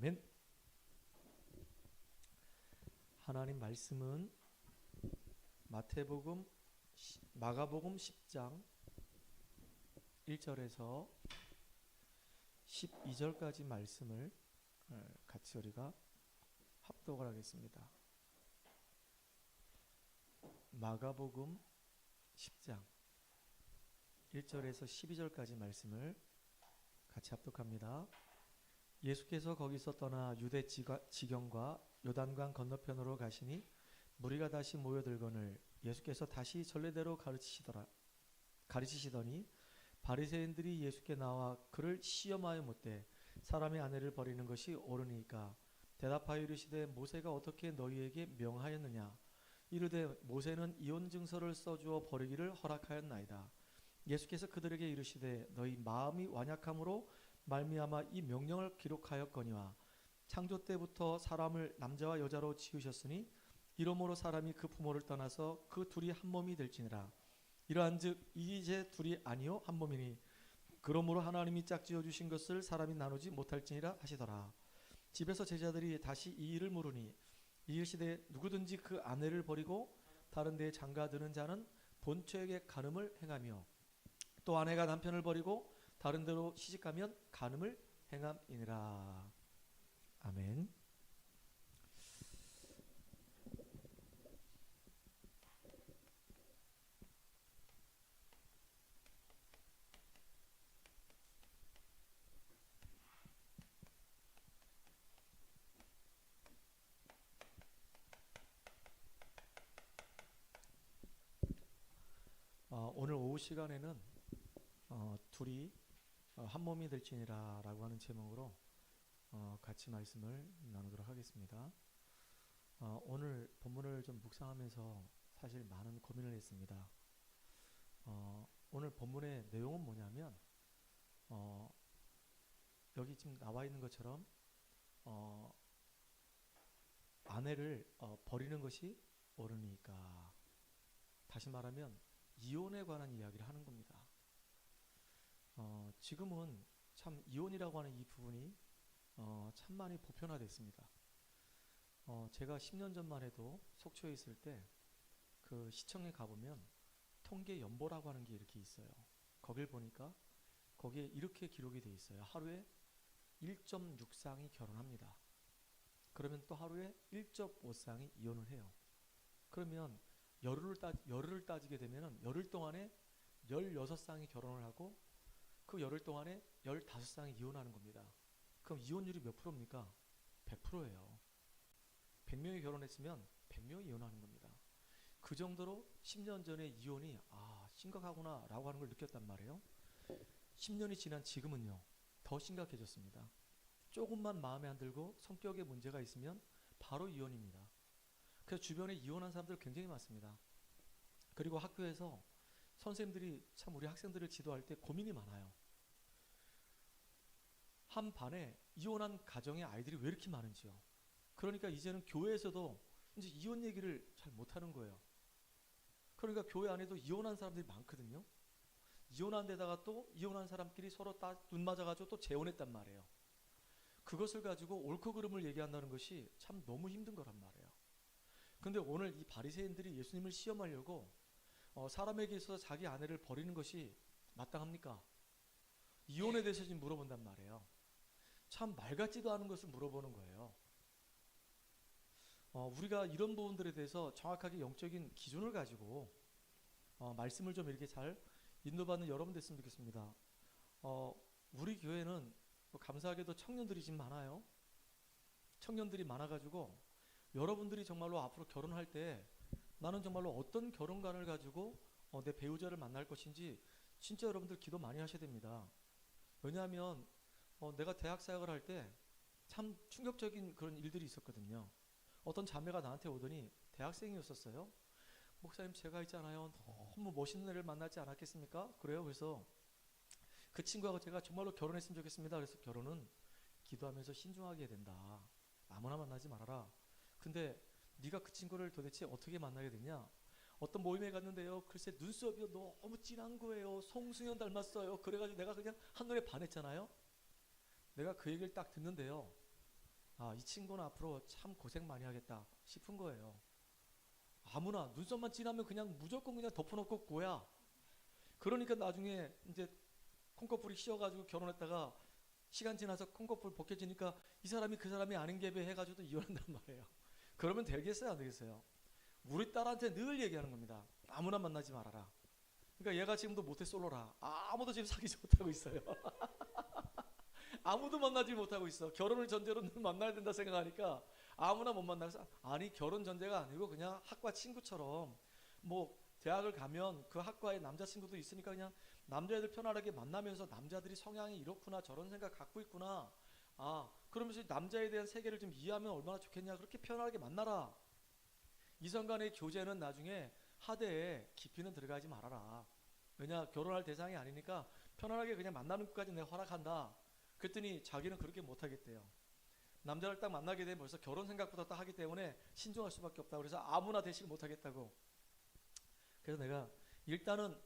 아멘. 하나님 말씀은 마가복음 10장 1절에서 12절까지 말씀을 같이 우리가 합독을 하겠습니다. 마가복음 10장 1절에서 12절까지 말씀을 같이 합독합니다. 예수께서 거기서 떠나 유대 지경과 요단강 건너편으로 가시니 무리가 다시 모여들거늘 예수께서 다시 전례대로 가르치시더니 바리새인들이 예수께 나와 그를 시험하여 묻되 사람의 아내를 버리는 것이 옳으니까 대답하여 이르시되 모세가 어떻게 너희에게 명하였느냐 이르되 모세는 이혼 증서를 써주어 버리기를 허락하였나이다. 예수께서 그들에게 이르시되 너희 마음이 완약함으로 말미암아 이 명령을 기록하였거니와 창조 때부터 사람을 남자와 여자로 지으셨으니 이러므로 사람이 그 부모를 떠나서 그 둘이 한 몸이 될지니라. 이러한즉 이제 둘이 아니요 한 몸이니 그러므로 하나님이 짝지어 주신 것을 사람이 나누지 못할지니라 하시더라. 집에서 제자들이 다시 이 일을 물으니 이르시되 누구든지 그 아내를 버리고 다른 데에 장가드는 자는 본처에게 간음을 행하며 또 아내가 남편을 버리고 다른 데로 시집가면 간음을 행함이니라. 아멘. 오늘 오후 시간에는 둘이 한 몸이 될지니라 라고 하는 제목으로 같이 말씀을 나누도록 하겠습니다. 오늘 본문을 좀 묵상하면서 사실 많은 고민을 했습니다. 오늘 본문의 내용은 뭐냐면 여기 지금 나와 있는 것처럼 아내를 버리는 것이 옳으니까, 다시 말하면 이혼에 관한 이야기를 하는 겁니다. 지금은 참 이혼이라고 하는 이 부분이 참 많이 보편화됐습니다. 제가 10년 전만 해도 속초에 있을 때 그 시청에 가보면 통계 연보라고 하는 게 이렇게 있어요. 거길 보니까 거기에 이렇게 기록이 돼 있어요. 하루에 1.6쌍이 결혼합니다. 그러면 또 하루에 1.5쌍이 이혼을 해요. 그러면 열흘을 따지게 되면 열흘 동안에 16쌍이 결혼을 하고 그 열흘 동안에 15쌍이 이혼하는 겁니다. 그럼 이혼율이 몇 프로입니까? 100%예요. 100명이 결혼했으면 100명이 이혼하는 겁니다. 그 정도로 10년 전에 이혼이 심각하구나 라고 하는 걸 느꼈단 말이에요. 10년이 지난 지금은요, 더 심각해졌습니다. 조금만 마음에 안 들고 성격에 문제가 있으면 바로 이혼입니다. 그래서 주변에 이혼한 사람들 굉장히 많습니다. 그리고 학교에서 선생님들이 참 우리 학생들을 지도할 때 고민이 많아요. 한 반에 이혼한 가정의 아이들이 왜 이렇게 많은지요. 그러니까 이제는 교회에서도 이제 이혼 얘기를 잘 못하는 거예요. 그러니까 교회 안에도 이혼한 사람들이 많거든요. 이혼한 데다가 또 이혼한 사람끼리 서로 눈 맞아가지고 또 재혼했단 말이에요. 그것을 가지고 옳고 그름을 얘기한다는 것이 참 너무 힘든 거란 말이에요. 근데 오늘 이 바리새인들이 예수님을 시험하려고 사람에게 있어서 자기 아내를 버리는 것이 마땅합니까? 이혼에 대해서 지금 물어본단 말이에요. 참 말 같지도 않은 것을 물어보는 거예요. 우리가 이런 부분들에 대해서 정확하게 영적인 기준을 가지고 말씀을 좀 이렇게 잘 인도받는 여러분 됐으면 좋겠습니다. 우리 교회는 감사하게도 청년들이 지금 많아요. 청년들이 많아가지고 여러분들이 정말로 앞으로 결혼할 때 나는 정말로 어떤 결혼관을 가지고 내 배우자를 만날 것인지 진짜 여러분들 기도 많이 하셔야 됩니다. 왜냐하면 내가 대학 사역을 할 때 참 충격적인 그런 일들이 있었거든요. 어떤 자매가 나한테 오더니 대학생이었었어요. 목사님, 제가 있잖아요, 너무 멋있는 애를 만나지 않았겠습니까? 그래요. 그래서 그 친구하고 제가 정말로 결혼했으면 좋겠습니다. 그래서 결혼은 기도하면서 신중하게 해야 된다. 아무나 만나지 말아라. 근데 네가 그 친구를 도대체 어떻게 만나게 됐냐? 어떤 모임에 갔는데요, 글쎄 눈썹이 너무 진한 거예요. 송승연 닮았어요. 그래가지고 내가 그냥 한눈에 반했잖아요. 내가 그 얘기를 딱 듣는데요, 아, 이 친구는 앞으로 참 고생 많이 하겠다 싶은 거예요. 아무나 눈썹만 진하면 그냥 무조건 그냥 덮어놓고 고야. 그러니까 나중에 이제 콩꺼풀이 씌어가지고 결혼했다가 시간 지나서 콩꺼풀 벗겨지니까 이 사람이 그 사람이 아닌 게 해가지고 또 이혼한단 말이에요. 그러면 되겠어요, 안 되겠어요? 우리 딸한테 늘 얘기하는 겁니다. 아무나 만나지 말아라. 그러니까 얘가 지금도 모태솔로라. 아무도 지금 사귀지 못하고 있어요. 아무도 만나지 못하고 있어. 결혼을 전제로 늘 만나야 된다 생각하니까 아무나 못 만나서, 아니 결혼 전제가 아니고 그냥 학과 친구처럼 뭐 대학을 가면 그 학과에 남자친구도 있으니까 그냥 남자애들 편안하게 만나면서 남자들이 성향이 이렇구나 저런 생각 갖고 있구나, 아 그러면서 남자에 대한 세계를 좀 이해하면 얼마나 좋겠냐, 그렇게 편안하게 만나라. 이성 간의 교제는 나중에 하대에 깊이는 들어가지 말아라. 왜냐, 결혼할 대상이 아니니까 편안하게 그냥 만나는 것까지 내가 허락한다. 그랬더니 자기는 그렇게 못하겠대요. 남자를 딱 만나게 되면 벌써 결혼 생각부터 딱 하기 때문에 신중할 수밖에 없다. 그래서 아무나 대신 못하겠다고. 그래서 내가 일단은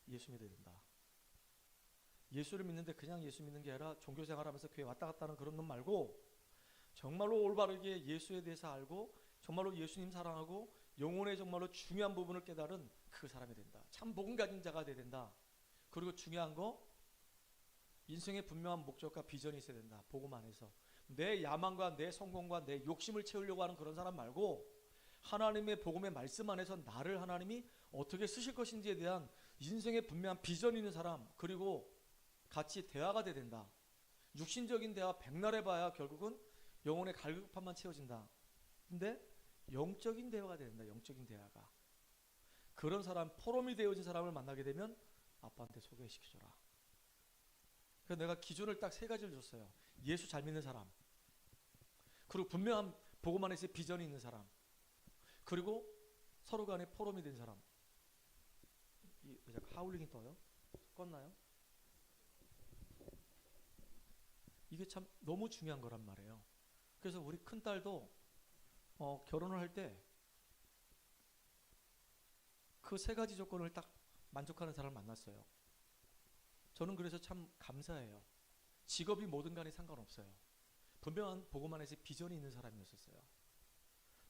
예수 믿어야 된다. 예수를 믿는데 그냥 예수 믿는 게 아니라 종교생활하면서 교회 왔다 갔다 하는 그런 놈 말고 정말로 올바르게 예수에 대해서 알고 정말로 예수님 사랑하고 영혼의 정말로 중요한 부분을 깨달은 그 사람이 된다. 참 복음 가진 자가 돼야 된다. 그리고 중요한 거, 인생의 분명한 목적과 비전이 있어야 된다. 복음 안에서 내 야망과 내 성공과 내 욕심을 채우려고 하는 그런 사람 말고 하나님의 복음의 말씀 안에서 나를 하나님이 어떻게 쓰실 것인지에 대한 인생의 분명한 비전이 있는 사람, 그리고 같이 대화가 돼야 된다. 육신적인 대화 백날 해봐야 결국은 영혼의 갈급함만 채워진다. 근데 영적인 대화가 된다. 영적인 대화가. 그런 사람, 포럼이 되어진 사람을 만나게 되면 아빠한테 소개시켜줘라. 그래서 내가 기준을 딱 세 가지를 줬어요. 예수 잘 믿는 사람, 그리고 분명한 복음 안에서 비전이 있는 사람, 그리고 서로 간에 포럼이 된 사람. 이 하울링이 떠요? 껐나요? 이게 참 너무 중요한 거란 말이에요. 그래서 우리 큰딸도 결혼을 할 때 그 세 가지 조건을 딱 만족하는 사람을 만났어요. 저는 그래서 참 감사해요. 직업이 뭐든 간에 상관없어요. 분명한 복음 안에서 비전이 있는 사람이었었어요.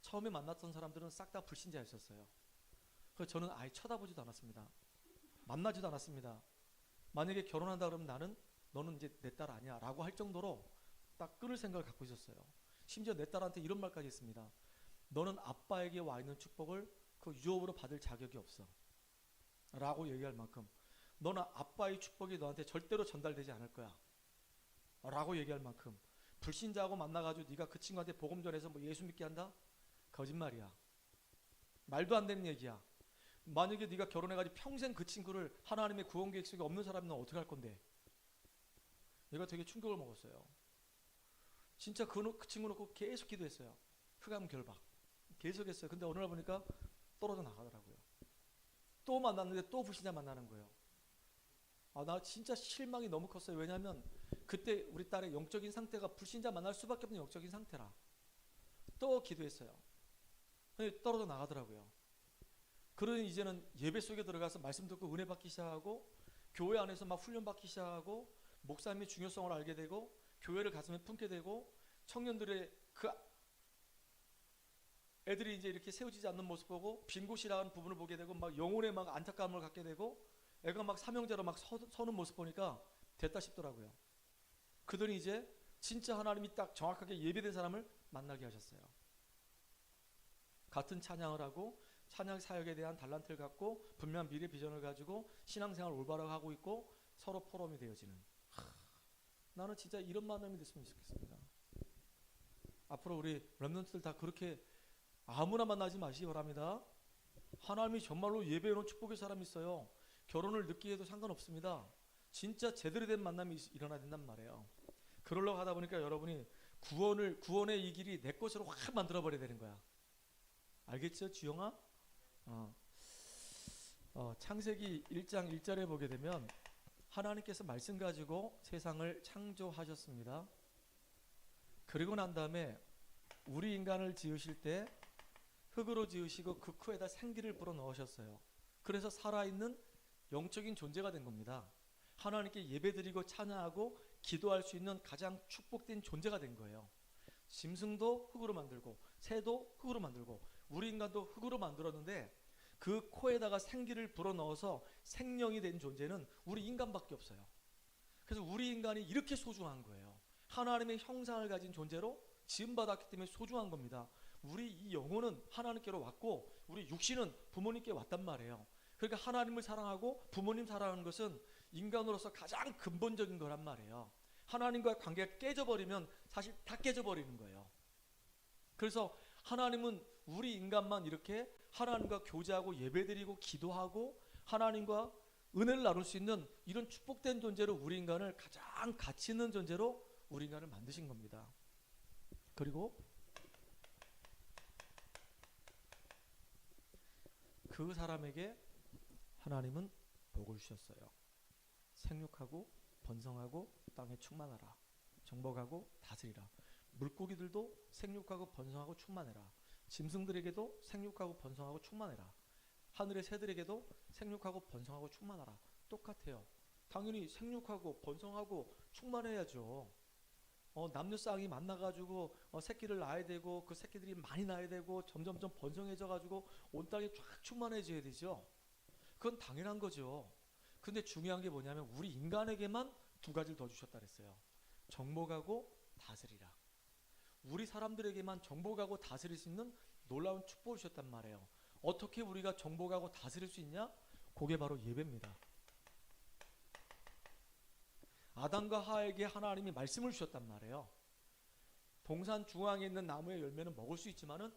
처음에 만났던 사람들은 싹 다 불신자였었어요. 그래서 저는 아예 쳐다보지도 않았습니다. 만나지도 않았습니다. 만약에 결혼한다 그러면 너는 이제 내 딸 아니야 라고 할 정도로 딱 끊을 생각을 갖고 있었어요. 심지어 내 딸한테 이런 말까지 했습니다. 너는 아빠에게 와 있는 축복을 그 유업으로 받을 자격이 없어 라고 얘기할 만큼, 너는 아빠의 축복이 너한테 절대로 전달되지 않을 거야 라고 얘기할 만큼, 불신자하고 만나가지고 네가 그 친구한테 복음 전해서 뭐 예수 믿게 한다? 거짓말이야. 말도 안 되는 얘기야. 만약에 네가 결혼해가지고 평생 그 친구를 하나님의 구원 계획 속에 없는 사람이면 어떻게 할 건데? 얘가 되게 충격을 먹었어요. 진짜 그 친구 놓고 계속 기도했어요. 흑암 결박 계속 했어요. 근데 어느 날 보니까 떨어져 나가더라고요. 또 만났는데 또 불신자 만나는 거예요. 나 진짜 실망이 너무 컸어요. 왜냐하면 그때 우리 딸의 영적인 상태가 불신자 만날 수밖에 없는 영적인 상태라. 또 기도했어요. 떨어져 나가더라고요. 그러니 이제는 예배 속에 들어가서 말씀 듣고 은혜 받기 시작하고, 교회 안에서 막 훈련 받기 시작하고, 목사님의 중요성을 알게 되고, 교회를 가슴에 품게 되고, 청년들의 그 애들이 이제 이렇게 세워지지 않는 모습 보고 빈곳이라는 부분을 보게 되고, 막 영혼에 막 안타까움을 갖게 되고, 애가 막 사명자로 막 서는 모습 보니까 됐다 싶더라고요. 그들이 이제 진짜 하나님이 딱 정확하게 예배된 사람을 만나게 하셨어요. 같은 찬양을 하고 찬양 사역에 대한 달란트를 갖고 분명한 미래 비전을 가지고 신앙생활을 올바르게 하고 있고 서로 포럼이 되어지는, 나는 진짜 이런 만남이 됐으면 좋겠습니다. 앞으로 우리 렘넌트들 다 그렇게 아무나 만나지 마시기 바랍니다. 하나님이 정말로 예배해놓은 축복의 사람이 있어요. 결혼을 늦게 해도 상관없습니다. 진짜 제대로 된 만남이 일어나야 된단 말이에요. 그러려고 하다 보니까 여러분이 구원의 이 길이 내 것으로 확 만들어버려야 되는 거야. 알겠죠, 주영아? 창세기 1장 1절에 보게 되면 하나님께서 말씀 가지고 세상을 창조하셨습니다. 그리고 난 다음에 우리 인간을 지으실 때 흙으로 지으시고 그 코에다 생기를 불어 넣으셨어요. 그래서 살아있는 영적인 존재가 된 겁니다. 하나님께 예배드리고 찬양하고 기도할 수 있는 가장 축복된 존재가 된 거예요. 짐승도 흙으로 만들고 새도 흙으로 만들고 우리 인간도 흙으로 만들었는데 그 코에다가 생기를 불어넣어서 생명이 된 존재는 우리 인간밖에 없어요. 그래서 우리 인간이 이렇게 소중한 거예요. 하나님의 형상을 가진 존재로 지음받았기 때문에 소중한 겁니다. 우리 이 영혼은 하나님께로 왔고 우리 육신은 부모님께 왔단 말이에요. 그러니까 하나님을 사랑하고 부모님 사랑하는 것은 인간으로서 가장 근본적인 거란 말이에요. 하나님과의 관계가 깨져버리면 사실 다 깨져버리는 거예요. 그래서 하나님은 우리 인간만 이렇게 하나님과 교제하고 예배드리고 기도하고 하나님과 은혜를 나눌 수 있는 이런 축복된 존재로 우리 인간을 가장 가치 있는 존재로 우리 인간을 만드신 겁니다. 그리고 그 사람에게 하나님은 복을 주셨어요. 생육하고 번성하고 땅에 충만하라. 정복하고 다스리라. 물고기들도 생육하고 번성하고 충만해라. 짐승들에게도 생육하고 번성하고 충만해라. 하늘의 새들에게도 생육하고 번성하고 충만하라. 똑같아요. 당연히 생육하고 번성하고 충만해야죠. 남녀 쌍이 만나가지고 새끼를 낳아야 되고 그 새끼들이 많이 낳아야 되고 점점점 번성해져가지고 온 땅이 쫙 충만해져야 되죠. 그건 당연한 거죠. 근데 중요한 게 뭐냐면 우리 인간에게만 두 가지를 더 주셨다 그랬어요. 정복하고 다스리라. 우리 사람들에게만 정복하고 다스릴 수 있는 놀라운 축복을 주셨단 말이에요. 어떻게 우리가 정복하고 다스릴 수 있냐? 그게 바로 예배입니다. 아담과 하와에게 하나님이 말씀을 주셨단 말이에요. 동산 중앙에 있는 나무의 열매는 먹을 수 있지만은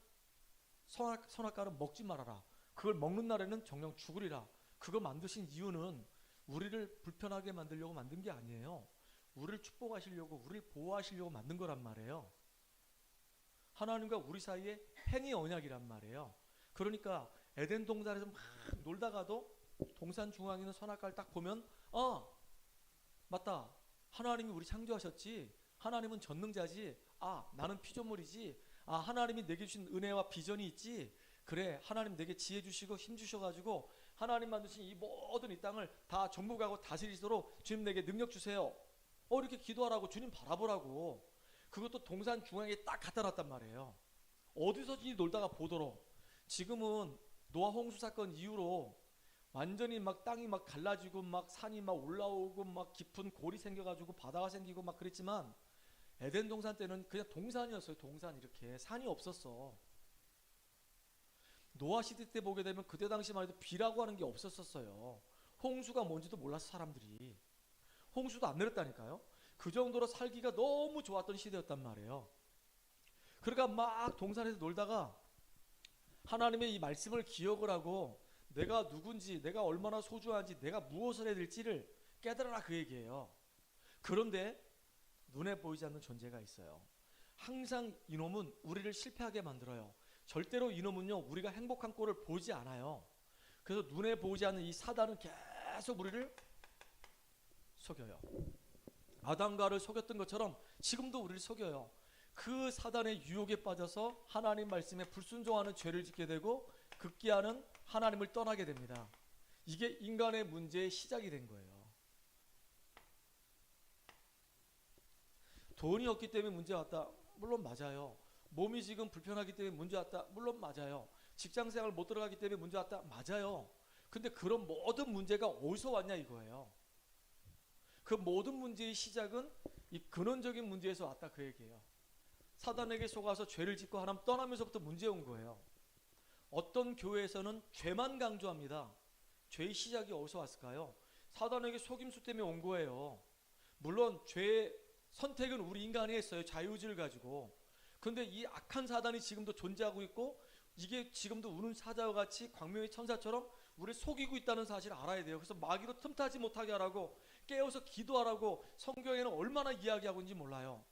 선악과는 먹지 말아라. 그걸 먹는 날에는 정령 죽으리라. 그거 만드신 이유는 우리를 불편하게 만들려고 만든 게 아니에요. 우리를 축복하시려고 우리를 보호하시려고 만든 거란 말이에요. 하나님과 우리 사이에 행위 언약이란 말이에요. 그러니까 에덴 동산에서 막 놀다가도 동산 중앙에 있는 선악과를 딱 보면 맞다. 하나님이 우리 창조하셨지. 하나님은 전능자지. 나는 피조물이지. 하나님이 내게 주신 은혜와 비전이 있지. 그래, 하나님 내게 지혜 주시고 힘 주셔가지고 하나님 만드신 이 모든 이 땅을 다 정복하고 다스리도록 주님 내게 능력 주세요. 이렇게 기도하라고, 주님 바라보라고. 그것도 동산 중앙에 딱 갖다 놨단 말이에요. 어디서든지 놀다가 보도록. 지금은 노아 홍수 사건 이후로 완전히 막 땅이 막 갈라지고 막 산이 막 올라오고 막 깊은 골이 생겨가지고 바다가 생기고 막 그랬지만 에덴 동산 때는 그냥 동산이었어요. 동산 이렇게 산이 없었어. 노아 시대 때 보게 되면 그때 당시만 해도 비라고 하는 게 없었었어요. 홍수가 뭔지도 몰랐어 사람들이. 홍수도 안 내렸다니까요. 그 정도로 살기가 너무 좋았던 시대였단 말이에요. 그러니까 막 동산에서 놀다가 하나님의 이 말씀을 기억을 하고 내가 누군지, 내가 얼마나 소중한지, 내가 무엇을 해야 될지를 깨달아라 그 얘기예요. 그런데 눈에 보이지 않는 존재가 있어요. 항상 이놈은 우리를 실패하게 만들어요. 절대로 이놈은요 우리가 행복한 꼴을 보지 않아요. 그래서 눈에 보이지 않는 이 사단은 계속 우리를 속여요. 아담과를 속였던 것처럼 지금도 우리를 속여요. 그 사단의 유혹에 빠져서 하나님 말씀에 불순종하는 죄를 짓게 되고 급기야는 하나님을 떠나게 됩니다. 이게 인간의 문제의 시작이 된 거예요. 돈이 없기 때문에 문제 왔다. 물론 맞아요. 몸이 지금 불편하기 때문에 문제 왔다. 물론 맞아요. 직장생활 못 들어가기 때문에 문제 왔다. 맞아요. 근데 그런 모든 문제가 어디서 왔냐 이거예요. 그 모든 문제의 시작은 이 근원적인 문제에서 왔다 그 얘기예요. 사단에게 속아서 죄를 짓고 하나님 떠나면서부터 문제 온 거예요. 어떤 교회에서는 죄만 강조합니다. 죄의 시작이 어디서 왔을까요? 사단에게 속임수 때문에 온 거예요. 물론 죄의 선택은 우리 인간이 했어요. 자유의지를 가지고. 근데 이 악한 사단이 지금도 존재하고 있고 이게 지금도 우는 사자와 같이 광명의 천사처럼 우리를 속이고 있다는 사실을 알아야 돼요. 그래서 마귀로 틈타지 못하게 하라고 깨어서 기도하라고 성경에는 얼마나 이야기하고 있는지 몰라요.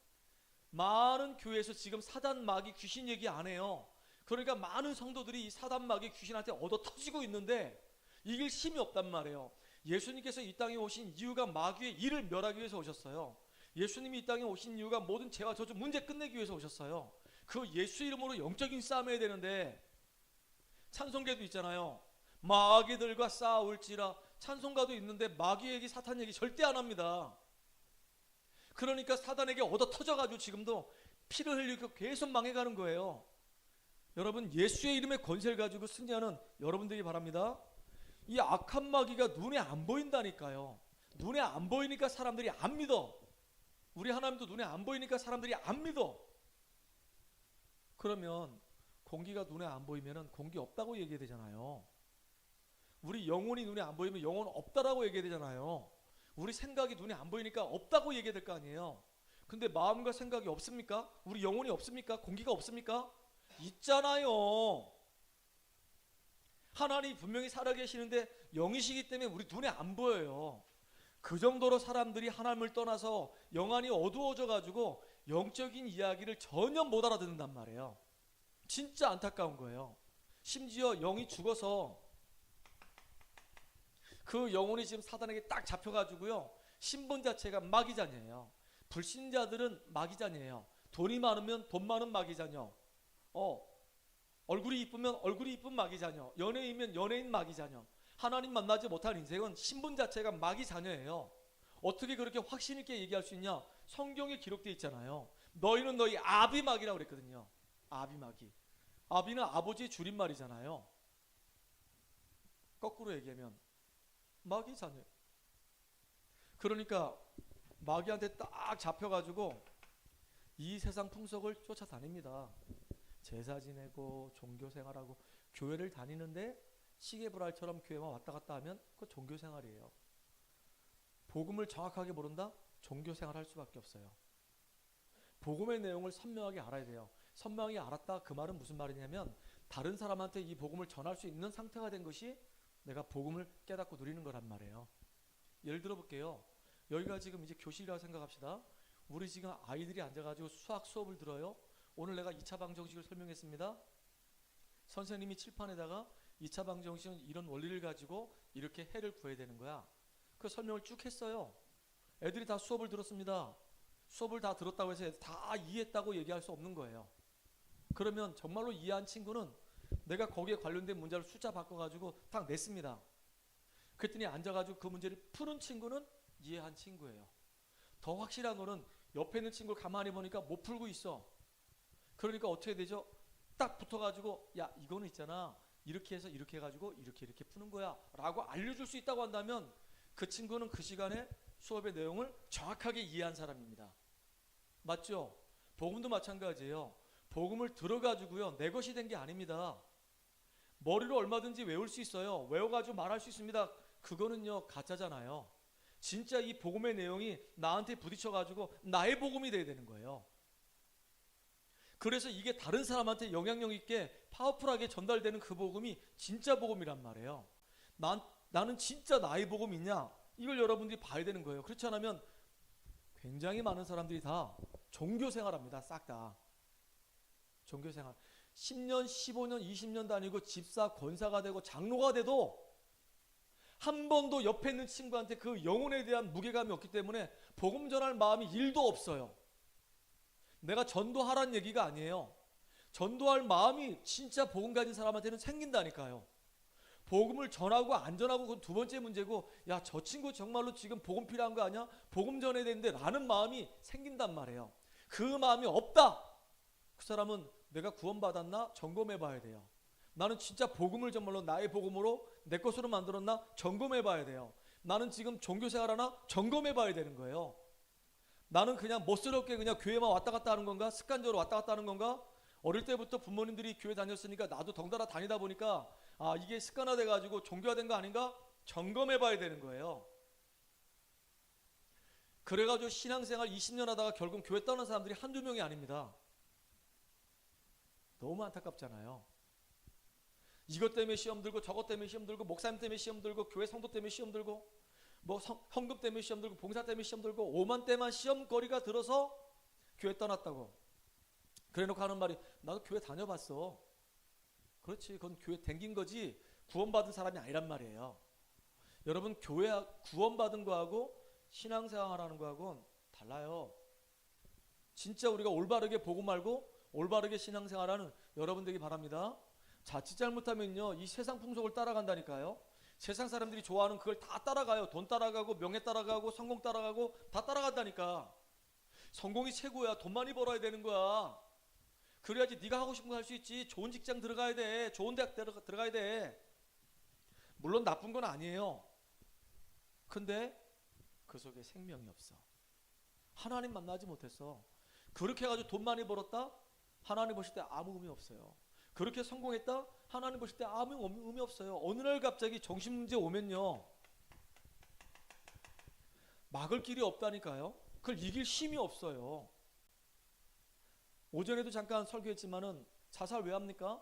많은 교회에서 지금 사단, 마귀, 귀신 얘기 안 해요. 그러니까 많은 성도들이 이 사단, 마귀, 귀신한테 얻어 터지고 있는데 이길 힘이 없단 말이에요. 예수님께서 이 땅에 오신 이유가 마귀의 일을 멸하기 위해서 오셨어요. 예수님이 이 땅에 오신 이유가 모든 죄와 저주 문제 끝내기 위해서 오셨어요. 그 예수 이름으로 영적인 싸움 해야 되는데 찬송가도 있잖아요. 마귀들과 싸울지라. 찬송가도 있는데 마귀 얘기, 사탄 얘기 절대 안 합니다. 그러니까 사단에게 얻어 터져가지고 지금도 피를 흘리고 계속 망해가는 거예요. 여러분, 예수의 이름의 권세를 가지고 승리하는 여러분들이 바랍니다. 이 악한 마귀가 눈에 안 보인다니까요. 눈에 안 보이니까 사람들이 안 믿어. 우리 하나님도 눈에 안 보이니까 사람들이 안 믿어. 그러면 공기가 눈에 안 보이면 공기 없다고 얘기해야 되잖아요. 우리 영혼이 눈에 안 보이면 영혼 없다라고 얘기해야 되잖아요. 우리 생각이 눈에 안 보이니까 없다고 얘기해야 될 거 아니에요. 근데 마음과 생각이 없습니까? 우리 영혼이 없습니까? 공기가 없습니까? 있잖아요. 하나님이 분명히 살아계시는데 영이시기 때문에 우리 눈에 안 보여요. 그 정도로 사람들이 하나님을 떠나서 영안이 어두워져 가지고 영적인 이야기를 전혀 못 알아듣는단 말이에요. 진짜 안타까운 거예요. 심지어 영이 죽어서 그 영혼이 지금 사단에게 딱 잡혀가지고요, 신분 자체가 마귀자녀예요. 불신자들은 마귀자녀예요. 돈이 많으면 돈 많은 마귀자녀, 얼굴이 이쁘면 얼굴이 이쁜 마귀자녀, 연예인이면 연예인 마귀자녀. 하나님 만나지 못한 인생은 신분 자체가 마귀자녀예요. 어떻게 그렇게 확신 있게 얘기할 수 있냐? 성경에 기록되어 있잖아요. 너희는 너희 아비마귀라고 그랬거든요. 아비마귀. 아비는 아버지의 줄임말이잖아요. 거꾸로 얘기하면 마귀자녀. 그러니까 마귀한테 딱 잡혀가지고 이 세상 풍속을 쫓아다닙니다. 제사 지내고 종교생활하고 교회를 다니는데 시계불알처럼 교회만 왔다 갔다 하면 그거 종교생활이에요. 복음을 정확하게 모른다? 종교생활 할 수밖에 없어요. 복음의 내용을 선명하게 알아야 돼요. 선명하게 알았다, 그 말은 무슨 말이냐면 다른 사람한테 이 복음을 전할 수 있는 상태가 된 것이 내가 복음을 깨닫고 누리는 거란 말이에요. 예를 들어 볼게요. 여기가 지금 이제 교실이라고 생각합시다. 우리 지금 아이들이 앉아가지고 수학 수업을 들어요. 오늘 내가 2차 방정식을 설명했습니다. 선생님이 칠판에다가 2차 방정식은 이런 원리를 가지고 이렇게 해를 구해야 되는 거야. 그 설명을 쭉 했어요. 애들이 다 수업을 들었습니다. 수업을 다 들었다고 해서 다 이해했다고 얘기할 수 없는 거예요. 그러면 정말로 이해한 친구는 내가 거기에 관련된 문제를 숫자 바꿔가지고 딱 냈습니다. 그랬더니 앉아가지고 그 문제를 푸는 친구는 이해한 친구예요. 더 확실한 거는 옆에 있는 친구를 가만히 보니까 못 풀고 있어. 그러니까 어떻게 되죠? 딱 붙어가지고 야, 이거는 있잖아, 이렇게 해서 이렇게 해가지고 이렇게 푸는 거야 라고 알려줄 수 있다고 한다면 그 친구는 그 시간에 수업의 내용을 정확하게 이해한 사람입니다. 맞죠? 복음도 마찬가지예요. 복음을 들어가지고요, 내 것이 된 게 아닙니다. 머리로 얼마든지 외울 수 있어요. 외워가지고 말할 수 있습니다. 그거는요 가짜잖아요. 진짜 이 복음의 내용이 나한테 부딪혀가지고 나의 복음이 돼야 되는 거예요. 그래서 이게 다른 사람한테 영향력 있게 파워풀하게 전달되는 그 복음이 진짜 복음이란 말이에요. 나는 진짜 나의 복음이 있냐? 이걸 여러분들이 봐야 되는 거예요. 그렇지 않으면 굉장히 많은 사람들이 다 종교생활합니다. 싹 다. 종교생활. 10년, 15년, 20년 다니고 집사, 권사가 되고 장로가 돼도 한 번도 옆에 있는 친구한테 그 영혼에 대한 무게감이 없기 때문에 복음 전할 마음이 1도 없어요. 내가 전도하라는 얘기가 아니에요. 전도할 마음이 진짜 복음 가진 사람한테는 생긴다니까요. 복음을 전하고 안 전하고 그건 두 번째 문제고, 야, 저 친구 정말로 지금 복음 필요한 거 아니야? 복음 전해야 되는데 라는 마음이 생긴단 말이에요. 그 마음이 없다. 그 사람은 내가 구원받았나? 점검해 봐야 돼요. 나는 진짜 복음을 정말로 나의 복음으로 내 것으로 만들었나? 점검해 봐야 돼요. 나는 지금 종교생활하나? 점검해 봐야 되는 거예요. 나는 그냥 멋스럽게 그냥 교회만 왔다 갔다 하는 건가? 습관적으로 왔다 갔다 하는 건가? 어릴 때부터 부모님들이 교회 다녔으니까 나도 덩달아 다니다 보니까 이게 습관화돼 가지고 종교화된 거 아닌가? 점검해 봐야 되는 거예요. 그래가지고 신앙생활 20년 하다가 결국 교회 떠난 사람들이 한두 명이 아닙니다. 너무 안타깝잖아요. 이것 때문에 시험 들고 저것 때문에 시험 들고 목사님 때문에 시험 들고 교회 성도 때문에 시험 들고 뭐 헌금 때문에 시험 들고 봉사 때문에 시험 들고 오만 때만 시험거리가 들어서 교회 떠났다고. 그래놓고 하는 말이 나도 교회 다녀봤어. 그렇지, 그건 교회 댕긴 거지 구원받은 사람이 아니란 말이에요. 여러분, 교회 구원받은 거하고 신앙생활하는 거하고는 달라요. 진짜 우리가 올바르게 복음 알고 올바르게 신앙생활하는 여러분 되기 바랍니다. 자칫 잘못하면요 이 세상 풍속을 따라간다니까요. 세상 사람들이 좋아하는 그걸 다 따라가요. 돈 따라가고 명예 따라가고 성공 따라가고 다 따라간다니까. 성공이 최고야. 돈 많이 벌어야 되는 거야. 그래야지 네가 하고 싶은 거 할 수 있지. 좋은 직장 들어가야 돼. 좋은 대학 들어가야 돼. 물론 나쁜 건 아니에요. 근데 그 속에 생명이 없어. 하나님 만나지 못했어. 그렇게 해가지고 돈 많이 벌었다? 하나님 보실 때 아무 의미 없어요. 그렇게 성공했다? 하나님 보실 때 아무 의미 없어요. 어느 날 갑자기 정신문제 오면요, 막을 길이 없다니까요. 그걸 이길 힘이 없어요. 오전에도 잠깐 설교했지만은 자살 왜 합니까?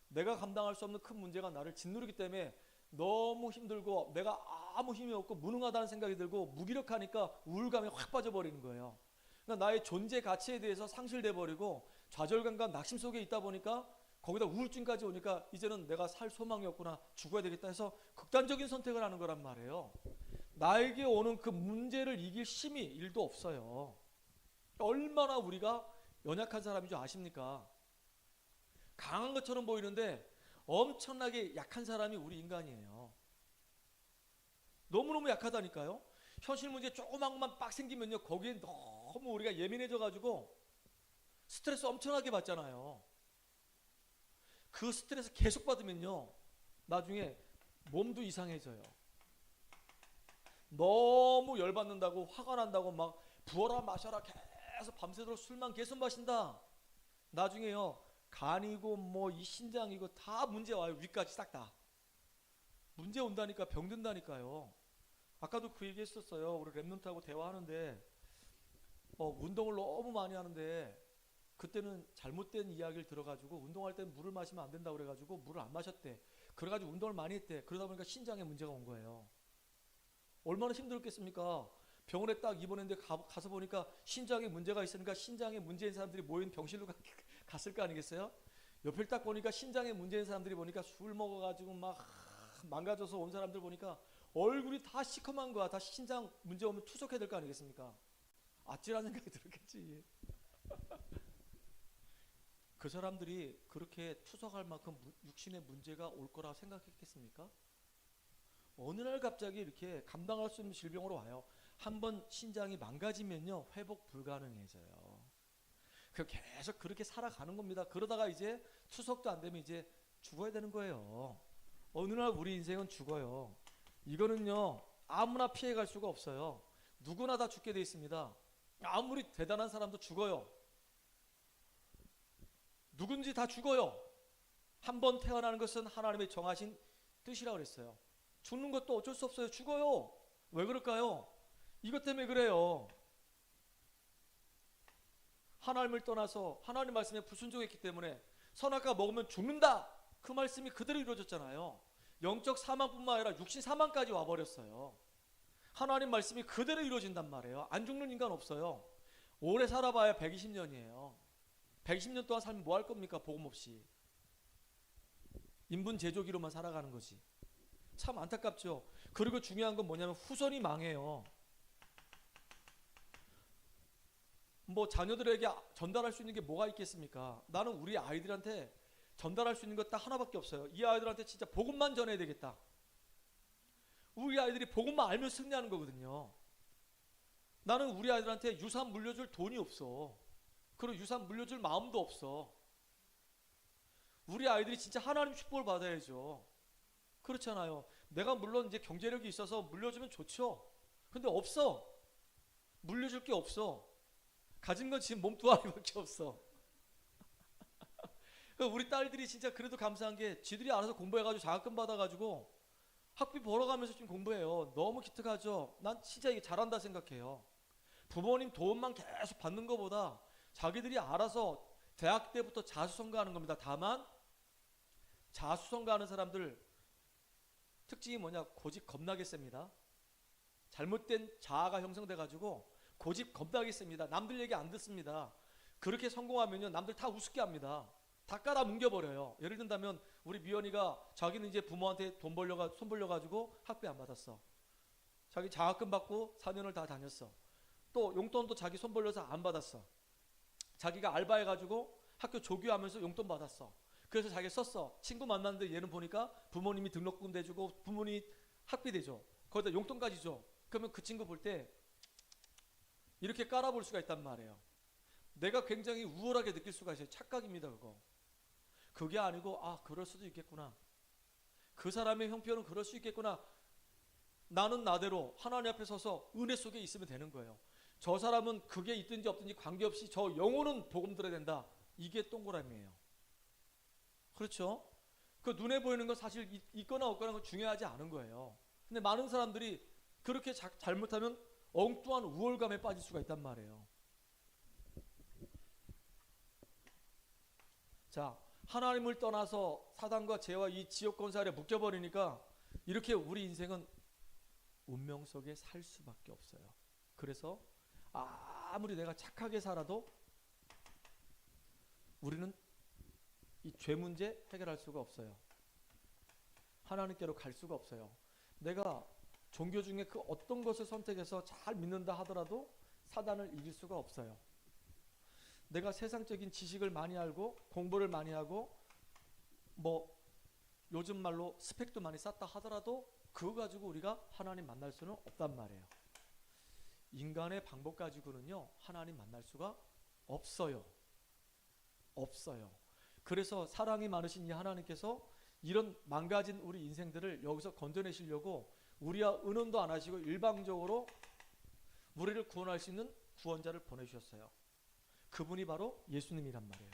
내가 감당할 수 없는 큰 문제가 나를 짓누르기 때문에 너무 힘들고 내가 아무 힘이 없고 무능하다는 생각이 들고 무기력하니까 우울감에 확 빠져버리는 거예요. 그러니까 나의 존재 가치에 대해서 상실돼 버리고 좌절감과 낙심 속에 있다 보니까 거기다 우울증까지 오니까 이제는 내가 살 소망이 없구나, 죽어야 되겠다 해서 극단적인 선택을 하는 거란 말이에요. 나에게 오는 그 문제를 이길 힘이 1도 없어요. 얼마나 우리가 연약한 사람인 줄 아십니까? 강한 것처럼 보이는데 엄청나게 약한 사람이 우리 인간이에요. 너무너무 약하다니까요. 현실 문제 조그만만 빡 생기면요, 거기에 너무 우리가 예민해져 가지고 스트레스 엄청나게 받잖아요. 그 스트레스 계속 받으면요, 나중에 몸도 이상해져요. 너무 열받는다고, 화가 난다고 막 부어라 마셔라 계속 밤새도록 술만 계속 마신다. 나중에요, 간이고 뭐 이 신장이고 다 문제 와요. 위까지 싹 다 문제 온다니까. 병든다니까요. 아까도 그 얘기 했었어요. 우리 랩런트하고 대화하는데 운동을 너무 많이 하는데 그때는 잘못된 이야기를 들어가지고 운동할 때 물을 마시면 안 된다고 그래가지고 물을 안 마셨대. 그래가지고 운동을 많이 했대. 그러다 보니까 신장에 문제가 온 거예요. 얼마나 힘들었겠습니까? 병원에 딱 입원했는데 가서 보니까 신장에 문제가 있으니까 신장에 문제인 사람들이 모인 병실로 갔을 거 아니겠어요? 옆을 딱 보니까 신장에 문제인 사람들이 보니까 술 먹어가지고 막 망가져서 온 사람들 보니까 얼굴이 다 시커먼 거야. 다 신장 문제 오면 투석해야 될 거 아니겠습니까? 아찔한 생각이 들었겠지. 그 사람들이 그렇게 투석할 만큼 육신의 문제가 올 거라 생각했겠습니까? 어느 날 갑자기 이렇게 감당할 수 없는 질병으로 와요. 한번 신장이 망가지면요, 회복 불가능해져요. 계속 그렇게 살아가는 겁니다. 그러다가 이제 투석도 안 되면 이제 죽어야 되는 거예요. 어느 날 우리 인생은 죽어요. 이거는요, 아무나 피해갈 수가 없어요. 누구나 다 죽게 돼 있습니다. 아무리 대단한 사람도 죽어요. 누군지 다 죽어요. 한 번 태어나는 것은 하나님의 정하신 뜻이라고 그랬어요. 죽는 것도 어쩔 수 없어요. 죽어요. 왜 그럴까요? 이것 때문에 그래요. 하나님을 떠나서 하나님 말씀에 불순종했기 때문에 선악과 먹으면 죽는다, 그 말씀이 그대로 이루어졌잖아요. 영적 사망뿐만 아니라 육신 사망까지 와버렸어요. 하나님 말씀이 그대로 이루어진단 말이에요. 안 죽는 인간 없어요. 오래 살아봐야 120년이에요 120년 동안 살면 뭐 할 겁니까? 복음 없이 인분 제조기로만 살아가는 거지. 참 안타깝죠. 그리고 중요한 건 뭐냐면 후손이 망해요. 뭐 자녀들에게 전달할 수 있는 게 뭐가 있겠습니까? 나는 우리 아이들한테 전달할 수 있는 것 딱 하나밖에 없어요. 이 아이들한테 진짜 복음만 전해야 되겠다. 우리 아이들이 복음만 알면 승리하는 거거든요. 나는 우리 아이들한테 유산 물려줄 돈이 없어. 그리고 유산 물려줄 마음도 없어. 우리 아이들이 진짜 하나님 축복을 받아야죠. 그렇잖아요. 내가 물론 이제 경제력이 있어서 물려주면 좋죠. 근데 없어. 물려줄 게 없어. 가진 건 지금 몸 두 알밖에 없어. 우리 딸들이 진짜 그래도 감사한 게 지들이 알아서 공부해가지고 자격증 받아가지고 학비 벌어가면서 지금 공부해요. 너무 기특하죠. 난 진짜 이게 잘한다 생각해요. 부모님 도움만 계속 받는 것보다 자기들이 알아서 대학 때부터 자수성가하는 겁니다. 다만 자수성가하는 사람들 특징이 뭐냐? 고집 겁나게 셉니다. 잘못된 자아가 형성돼가지고 고집 겁나게 셉니다. 남들 얘기 안 듣습니다. 그렇게 성공하면요, 남들 다 우습게 합니다. 다 깔아 뭉겨버려요. 예를 든다면 우리 미연이가 자기는 이제 부모한테 손 벌려가지고 학비 안 받았어. 자기 장학금 받고 4년을 다 다녔어. 또 용돈도 자기 손 벌려서 안 받았어. 자기가 알바해가지고 학교 조교하면서 용돈 받았어. 그래서 자기 썼어. 친구 만났는데 얘는 보니까 부모님이 등록금 대주고 부모님이 학비 대줘. 거기다 용돈까지 줘. 그러면 그 친구 볼 때 이렇게 깔아볼 수가 있단 말이에요. 내가 굉장히 우월하게 느낄 수가 있어요. 착각입니다, 그거. 그게 아니고 그럴 수도 있겠구나. 그 사람의 형편은 그럴 수 있겠구나. 나는 나대로 하나님 앞에 서서 은혜 속에 있으면 되는 거예요. 저 사람은 그게 있든지 없든지 관계없이 저 영혼은 복음 들어야 된다. 이게 동그라미예요. 그렇죠? 그 눈에 보이는 건 사실 있거나 없거나 건 중요하지 않은 거예요. 근데 많은 사람들이 그렇게 잘못하면 엉뚱한 우월감에 빠질 수가 있단 말이에요. 자, 하나님을 떠나서 사단과 죄와 이 지옥 권세 아래 묶여버리니까 이렇게 우리 인생은 운명 속에 살 수밖에 없어요. 그래서 아무리 내가 착하게 살아도 우리는 이 죄 문제 해결할 수가 없어요. 하나님께로 갈 수가 없어요. 내가 종교 중에 그 어떤 것을 선택해서 잘 믿는다 하더라도 사단을 이길 수가 없어요. 내가 세상적인 지식을 많이 알고 공부를 많이 하고 요즘 말로 스펙도 많이 쌓다 하더라도 그거 가지고 우리가 하나님 만날 수는 없단 말이에요. 인간의 방법 가지고는요 하나님 만날 수가 없어요. 그래서 사랑이 많으신 이 하나님께서 이런 망가진 우리 인생들을 여기서 건져내시려고 우리와 의논도 안 하시고 일방적으로 우리를 구원할 수 있는 구원자를 보내주셨어요. 그분이 바로 예수님이란 말이에요.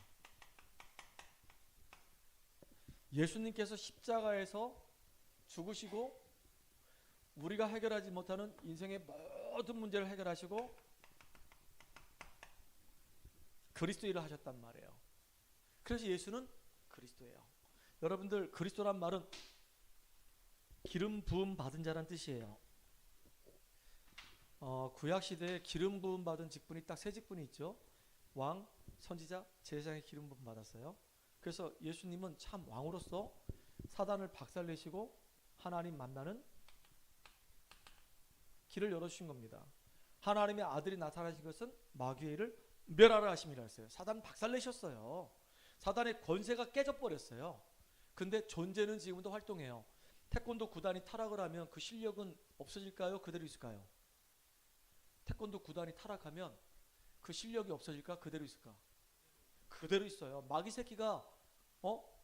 예수님께서 십자가에서 죽으시고 우리가 해결하지 못하는 인생의 모든 문제를 해결하시고 그리스도 일을 하셨단 말이에요. 그래서 예수는 그리스도예요. 여러분들 그리스도란 말은 기름 부음 받은 자란 뜻이에요. 구약 시대에 기름 부음 받은 직분이 딱 세 직분이 있죠. 왕, 선지자, 제사장의 기름 부음 받았어요. 그래서 예수님은 참 왕으로서 사단을 박살내시고 하나님 만나는 길을 열어주신 겁니다. 하나님의 아들이 나타나신 것은 마귀를 멸하라 하심이라 했어요. 사단 박살내셨어요. 사단의 권세가 깨져버렸어요. 근데 존재는 지금도 활동해요. 태권도 구단이 타락을 하면 그 실력은 없어질까요? 그대로 있을까요? 태권도 구단이 타락하면 그 실력이 없어질까? 그대로 있을까? 그대로 있어요. 마귀 새끼가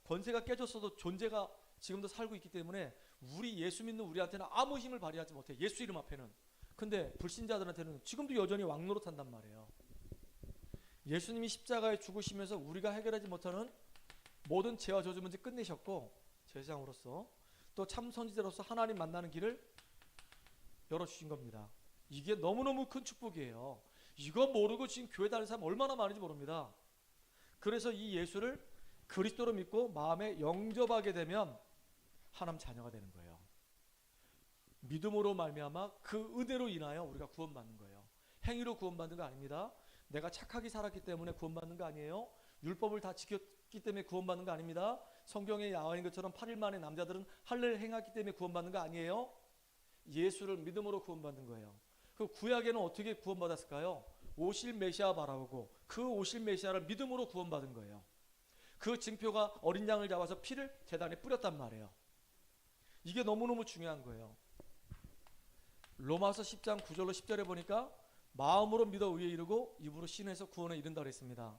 권세가 깨졌어도 존재가 지금도 살고 있기 때문에 우리 예수 믿는 우리한테는 아무 힘을 발휘하지 못해. 예수 이름 앞에는. 근데 불신자들한테는 지금도 여전히 왕노릇한단 말이에요. 예수님이 십자가에 죽으시면서 우리가 해결하지 못하는 모든 죄와 저주 문제 끝내셨고 제사장으로서 또 참 선지자로서 하나님 만나는 길을 열어주신 겁니다. 이게 너무너무 큰 축복이에요. 이거 모르고 지금 교회 다니는 사람 얼마나 많은지 모릅니다. 그래서 이 예수를 그리스도로 믿고 마음에 영접하게 되면 하나님 자녀가 되는 거예요. 믿음으로 말미암아 그 은혜로 인하여 우리가 구원받는 거예요. 행위로 구원받는 거 아닙니다. 내가 착하게 살았기 때문에 구원받는 거 아니에요. 율법을 다 지켰기 때문에 구원받는 거 아닙니다. 성경에 나와 있는 것처럼 8일 만에 남자들은 할례를 행했기 때문에 구원받는 거 아니에요. 예수를 믿음으로 구원받는 거예요. 그 구약에는 어떻게 구원받았을까요? 오실 메시아 바라보고 그 오실 메시아를 믿음으로 구원받은 거예요. 그 징표가 어린 양을 잡아서 피를 제단에 뿌렸단 말이에요. 이게 너무너무 중요한 거예요. 로마서 10장 9절로 10절에 보니까 마음으로 믿어 의에 이르고 입으로 신뢰해서 구원에 이른다 그랬습니다.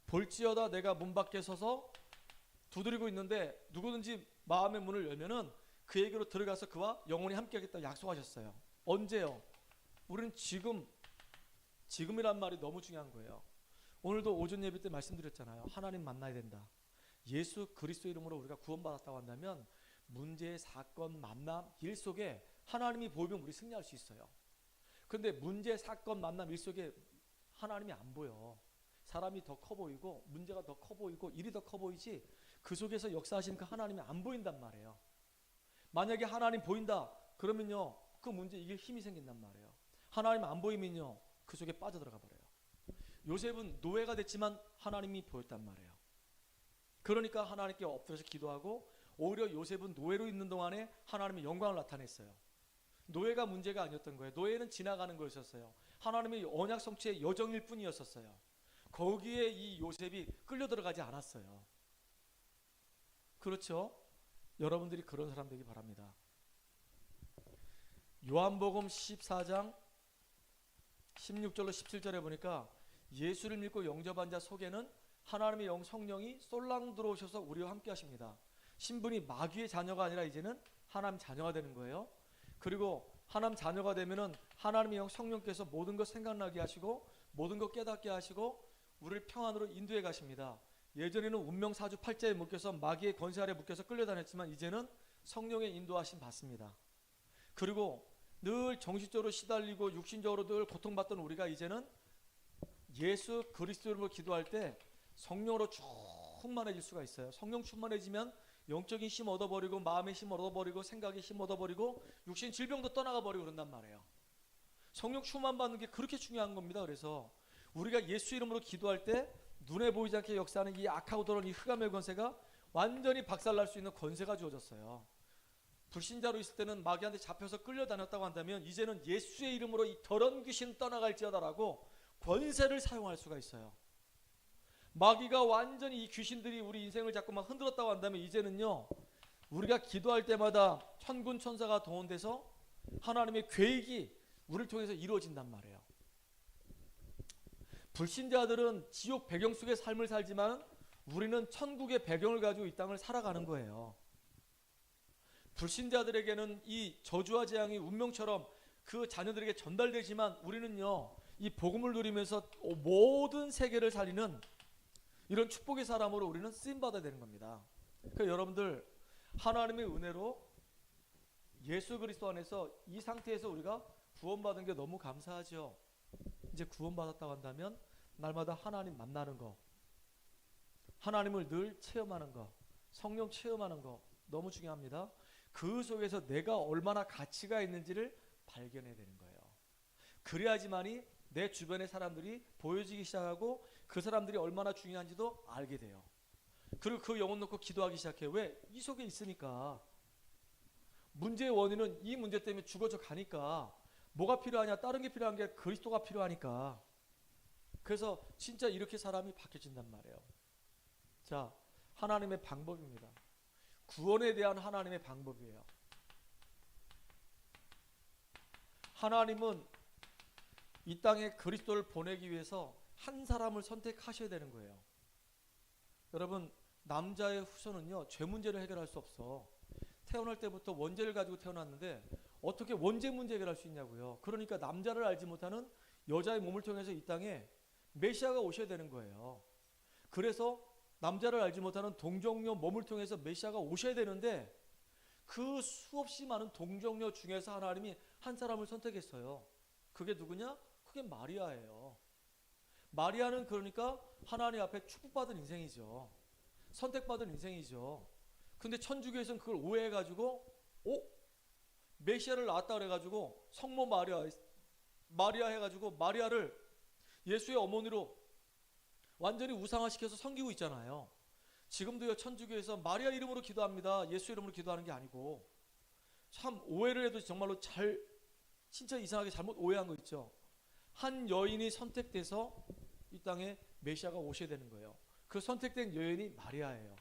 볼지어다 내가 문 밖에 서서 두드리고 있는데 누구든지 마음의 문을 열면은 그에게로 들어가서 그와 영원히 함께하겠다고 약속하셨어요. 언제요? 우리는 지금이란 말이 너무 중요한 거예요. 오늘도 오전 예배 때 말씀드렸잖아요. 하나님 만나야 된다. 예수 그리스도 이름으로 우리가 구원받았다고 한다면 문제, 사건, 만남, 일 속에 하나님이 보이면 우리 승리할 수 있어요. 그런데 문제, 사건, 만남, 일 속에 하나님이 안 보여. 사람이 더 커 보이고 문제가 더 커 보이고 일이 더 커 보이지 그 속에서 역사하시는 그 하나님이 안 보인단 말이에요. 만약에 하나님 보인다 그러면요 그 문제 이길 힘이 생긴단 말이에요. 하나님 안 보이면요 그 속에 빠져들어가 버려요. 요셉은 노예가 됐지만 하나님이 보였단 말이에요. 그러니까 하나님께 엎드려서 기도하고 오히려 요셉은 노예로 있는 동안에 하나님의 영광을 나타냈어요. 노예가 문제가 아니었던 거예요. 노예는 지나가는 거였었어요. 하나님의 언약 성취의 여정일 뿐이었었어요. 거기에 이 요셉이 끌려 들어가지 않았어요. 그렇죠? 여러분들이 그런 사람 되기 바랍니다. 요한복음 14장 16절로 17절에 보니까 예수를 믿고 영접한 자 속에는 하나님의 영 성령이 쏠랑 들어오셔서 우리와 함께 하십니다. 신분이 마귀의 자녀가 아니라 이제는 하나님 자녀가 되는 거예요. 그리고 하나님 자녀가 되면은 하나님의 영 성령께서 모든 것 생각나게 하시고 모든 것 깨닫게 하시고 우리를 평안으로 인도해 가십니다. 예전에는 운명 사주 팔자에 묶여서 마귀의 권세 아래 묶여서 끌려다녔지만 이제는 성령의 인도하심 받습니다. 그리고 늘 정신적으로 시달리고 육신적으로 늘 고통받던 우리가 이제는 예수 그리스도로 기도할 때 성령으로 충만해질 수가 있어요. 성령 충만해지면 영적인 힘 얻어버리고 마음의 힘 얻어버리고 생각의 힘 얻어버리고 육신 질병도 떠나가 버리고 그런단 말이에요. 성령 충만 받는 게 그렇게 중요한 겁니다. 그래서 우리가 예수 이름으로 기도할 때 눈에 보이지 않게 역사하는 이 악하고 더러운 이 흑암의 권세가 완전히 박살날 수 있는 권세가 주어졌어요. 불신자로 있을 때는 마귀한테 잡혀서 끌려다녔다고 한다면 이제는 예수의 이름으로 이 더러운 귀신 떠나갈지어다라고 권세를 사용할 수가 있어요. 마귀가 완전히 이 귀신들이 우리 인생을 자꾸 막 흔들었다고 한다면 이제는요 우리가 기도할 때마다 천군 천사가 동원돼서 하나님의 계획이 우리를 통해서 이루어진단 말이에요. 불신자들은 지옥 배경 속의 삶을 살지만 우리는 천국의 배경을 가지고 이 땅을 살아가는 거예요. 불신자들에게는 이 저주와 재앙이 운명처럼 그 자녀들에게 전달되지만 우리는요 이 복음을 누리면서 모든 세계를 살리는 이런 축복의 사람으로 우리는 쓰임받아야 되는 겁니다. 그러니까 여러분들 하나님의 은혜로 예수 그리스도 안에서 이 상태에서 우리가 구원받은 게 너무 감사하죠. 이제 구원받았다고 한다면 날마다 하나님 만나는 거, 하나님을 늘 체험하는 거, 성령 체험하는 거 너무 중요합니다. 그 속에서 내가 얼마나 가치가 있는지를 발견해야 되는 거예요. 그래야지만이 내 주변의 사람들이 보여지기 시작하고 그 사람들이 얼마나 중요한지도 알게 돼요. 그리고 그 영혼 놓고 기도하기 시작해요. 왜? 이 속에 있으니까. 문제의 원인은 이 문제 때문에 죽어져 가니까 뭐가 필요하냐? 다른 게 필요한 게 그리스도가 필요하니까. 그래서 진짜 이렇게 사람이 바뀌어진단 말이에요. 자, 하나님의 방법입니다. 구원에 대한 하나님의 방법이에요. 하나님은 이 땅에 그리스도를 보내기 위해서 한 사람을 선택하셔야 되는 거예요. 여러분 남자의 후손은요 죄 문제를 해결할 수 없어. 태어날 때부터 원죄를 가지고 태어났는데 어떻게 원죄 문제 해결할 수 있냐고요. 그러니까 남자를 알지 못하는 여자의 몸을 통해서 이 땅에 메시아가 오셔야 되는 거예요. 그래서 남자를 알지 못하는 동정녀 몸을 통해서 메시아가 오셔야 되는데 그 수없이 많은 동정녀 중에서 하나님이 한 사람을 선택했어요. 그게 누구냐? 그게 마리아예요. 마리아는 그러니까 하나님 앞에 축복받은 인생이죠. 선택받은 인생이죠. 근데 천주교에서는 그걸 오해해가지고 메시아를 낳았다 그래가지고 성모 마리아 해가지고 마리아를 예수의 어머니로 완전히 우상화시켜서 섬기고 있잖아요. 지금도요 천주교에서 마리아 이름으로 기도합니다. 예수 이름으로 기도하는 게 아니고. 참 오해를 해도 정말로 진짜 이상하게 잘못 오해한 거 있죠. 한 여인이 선택돼서 이 땅에 메시아가 오셔야 되는 거예요. 그 선택된 여인이 마리아예요.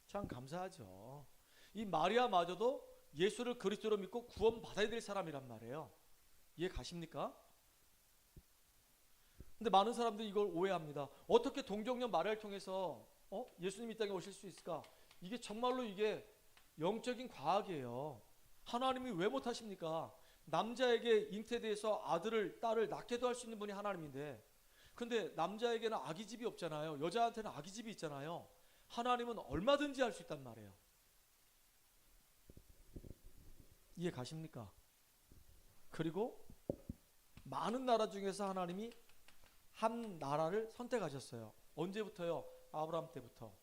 참 감사하죠. 이 마리아마저도 예수를 그리스도로 믿고 구원받아야 될 사람이란 말이에요. 이해 가십니까? 근데 많은 사람들이 이걸 오해합니다. 어떻게 동정녀 마리아를 통해서 예수님이 이 땅에 오실 수 있을까? 이게 정말로 이게 영적인 과학이에요. 하나님이 왜 못하십니까? 남자에게 잉태돼서 아들을 딸을 낳게도 할 수 있는 분이 하나님인데 근데 남자에게는 아기집이 없잖아요. 여자한테는 아기집이 있잖아요. 하나님은 얼마든지 할 수 있단 말이에요. 이해 가십니까? 그리고 많은 나라 중에서 하나님이 한 나라를 선택하셨어요. 언제부터요? 아브라함 때부터.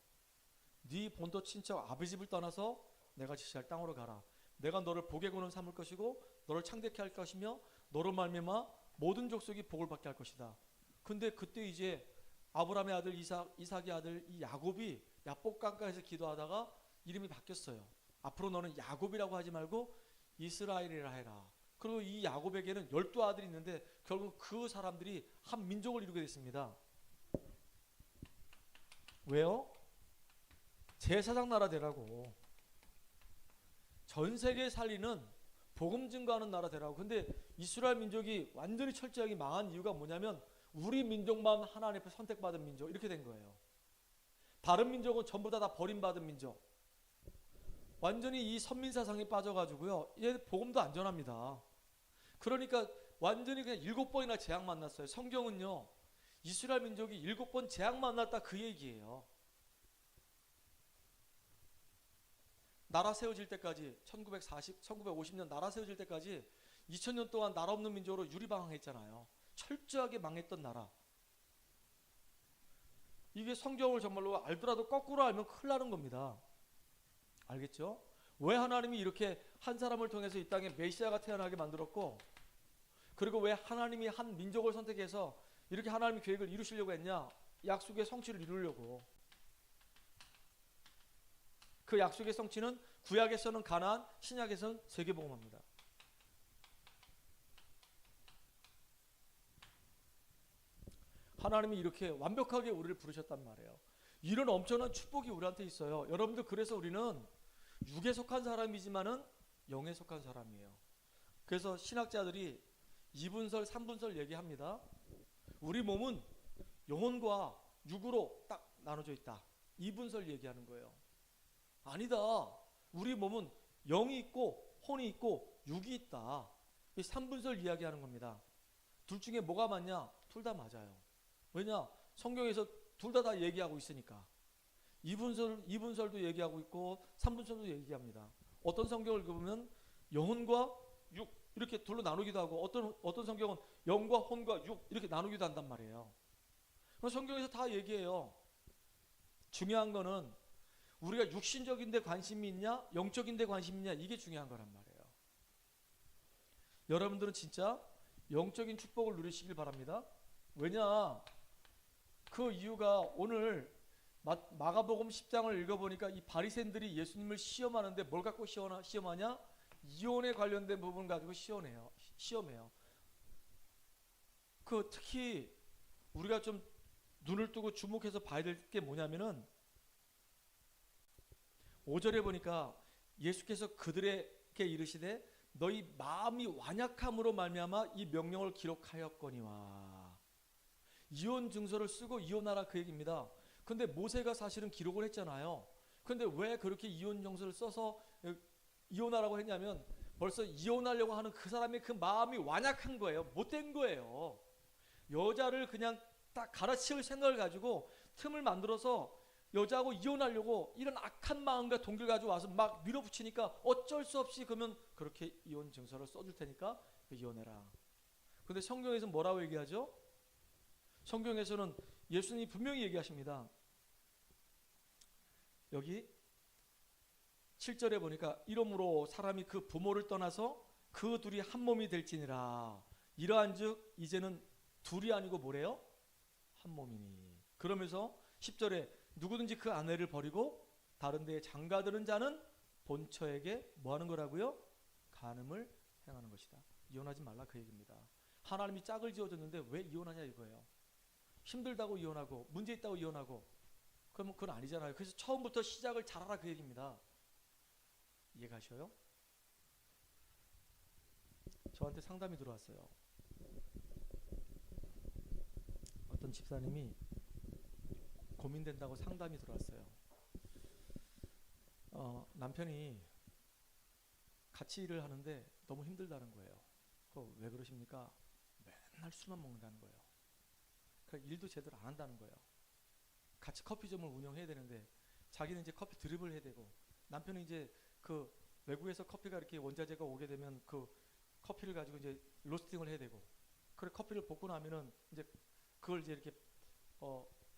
네 본토 친척 아버지 집을 떠나서 내가 지시할 땅으로 가라. 내가 너를 복의 근원 삼을 것이고 너를 창대케 할 것이며 너로 말미암아 모든 족속이 복을 받게 할 것이다. 근데 그때 이제 아브라함의 아들 이삭의 아들 이 야곱이 야복강가에서 기도하다가 이름이 바뀌었어요. 앞으로 너는 야곱이라고 하지 말고 이스라엘이라 해라. 그리고 이 야곱에게는 12아들이 있는데 결국 그 사람들이 한 민족을 이루게 됐습니다. 왜요? 제사장 나라 되라고. 전 세계 살리는 복음 증거하는 나라 되라고. 근데 이스라엘 민족이 완전히 철저하게 망한 이유가 뭐냐면 우리 민족만 하나님 앞에 선택받은 민족 이렇게 된 거예요. 다른 민족은 전부 다 버림받은 민족. 완전히 이 선민사상에 빠져가지고요. 얘 복음도 안 전합니다. 그러니까 완전히 그냥 7번이나 재앙 만났어요. 성경은요. 이스라엘 민족이 7번 재앙 만났다 그 얘기예요. 나라 세워질 때까지 1950년 나라 세워질 때까지 2000년 동안 나라 없는 민족으로 유리방황했잖아요. 철저하게 망했던 나라. 이게 성경을 정말로 알더라도 거꾸로 알면 큰일 나는 겁니다. 알겠죠? 왜 하나님이 이렇게 한 사람을 통해서 이 땅에 메시아가 태어나게 만들었고, 그리고 왜 하나님이 한 민족을 선택해서 이렇게 하나님의 계획을 이루시려고 했냐? 약속의 성취를 이루려고. 그 약속의 성취는 구약에서는 가나안, 신약에서는 세계복음화입니다. 하나님이 이렇게 완벽하게 우리를 부르셨단 말이에요. 이런 엄청난 축복이 우리한테 있어요. 여러분들, 그래서 우리는 육에 속한 사람이지만은 영에 속한 사람이에요. 그래서 신학자들이 2분설, 3분설 얘기합니다. 우리 몸은 영혼과 육으로 딱 나눠져 있다. 2분설 얘기하는 거예요. 아니다. 우리 몸은 영이 있고 혼이 있고 육이 있다. 이 3분설 이야기하는 겁니다. 둘 중에 뭐가 맞냐? 둘 다 맞아요. 왜냐? 성경에서 둘 다 얘기하고 있으니까. 2분설도 얘기하고 있고 3분설도 얘기합니다. 어떤 성경을 보면 영혼과 육 이렇게 둘로 나누기도 하고, 어떤 성경은 영과 혼과 육 이렇게 나누기도 한단 말이에요. 성경에서 다 얘기해요. 중요한 거는 우리가 육신적인 데 관심이 있냐 영적인 데 관심이 있냐, 이게 중요한 거란 말이에요. 여러분들은 진짜 영적인 축복을 누리시길 바랍니다. 왜냐? 그 이유가 오늘 마가복음 10장을 읽어보니까 이 바리새인들이 예수님을 시험하는데 뭘 갖고 시험하냐? 이혼에 관련된 부분 가지고 시험해요. 그 특히 우리가 좀 눈을 뜨고 주목해서 봐야 될 게 뭐냐면은 5절에 보니까 예수께서 그들에게 이르시되 너희 마음이 완약함으로 말미암아 이 명령을 기록하였거니와. 이혼 증서를 쓰고 이혼하라 그 얘기입니다. 근데 모세가 사실은 기록을 했잖아요. 근데 왜 그렇게 이혼 증서를 써서 이혼하라고 했냐면 벌써 이혼하려고 하는 그 사람의 그 마음이 완약한 거예요. 못된 거예요. 여자를 그냥 딱 갈아치울 생각을 가지고 틈을 만들어서 여자하고 이혼하려고 이런 악한 마음과 동기를 가지고 와서 막 밀어붙이니까 어쩔 수 없이 그러면 그렇게 이혼 증서를 써줄 테니까 이혼해라. 근데 성경에서는 뭐라고 얘기하죠? 성경에서는 예수님이 분명히 얘기하십니다. 여기 7절에 보니까 이러므로 사람이 그 부모를 떠나서 그 둘이 한 몸이 될지니라. 이러한즉 이제는 둘이 아니고 뭐래요? 한 몸이니. 그러면서 10절에 누구든지 그 아내를 버리고 다른 데에 장가드는 자는 본처에게 뭐 하는 거라고요? 간음을 행하는 것이다. 이혼하지 말라 그 얘기입니다. 하나님이 짝을 지어줬는데 왜 이혼하냐 이거예요. 힘들다고 이혼하고 문제 있다고 이혼하고 그러면 그건 아니잖아요. 그래서 처음부터 시작을 잘하라 그 얘기입니다. 이해가셔요? 저한테 상담이 들어왔어요. 어떤 집사님이 고민된다고 상담이 들어왔어요. 남편이 같이 일을 하는데 너무 힘들다는 거예요. 왜 그러십니까? 맨날 술만 먹는다는 거예요. 그러니까 일도 제대로 안 한다는 거예요. 같이 커피점을 운영해야 되는데 자기는 이제 커피 드립을 해야 되고, 남편은 이제 그 외국에서 커피가 이렇게 원자재가 오게 되면 그 커피를 가지고 이제 로스팅을 해야 되고, 그래 커피를 볶고 나면은 이제 그걸 이제 이렇게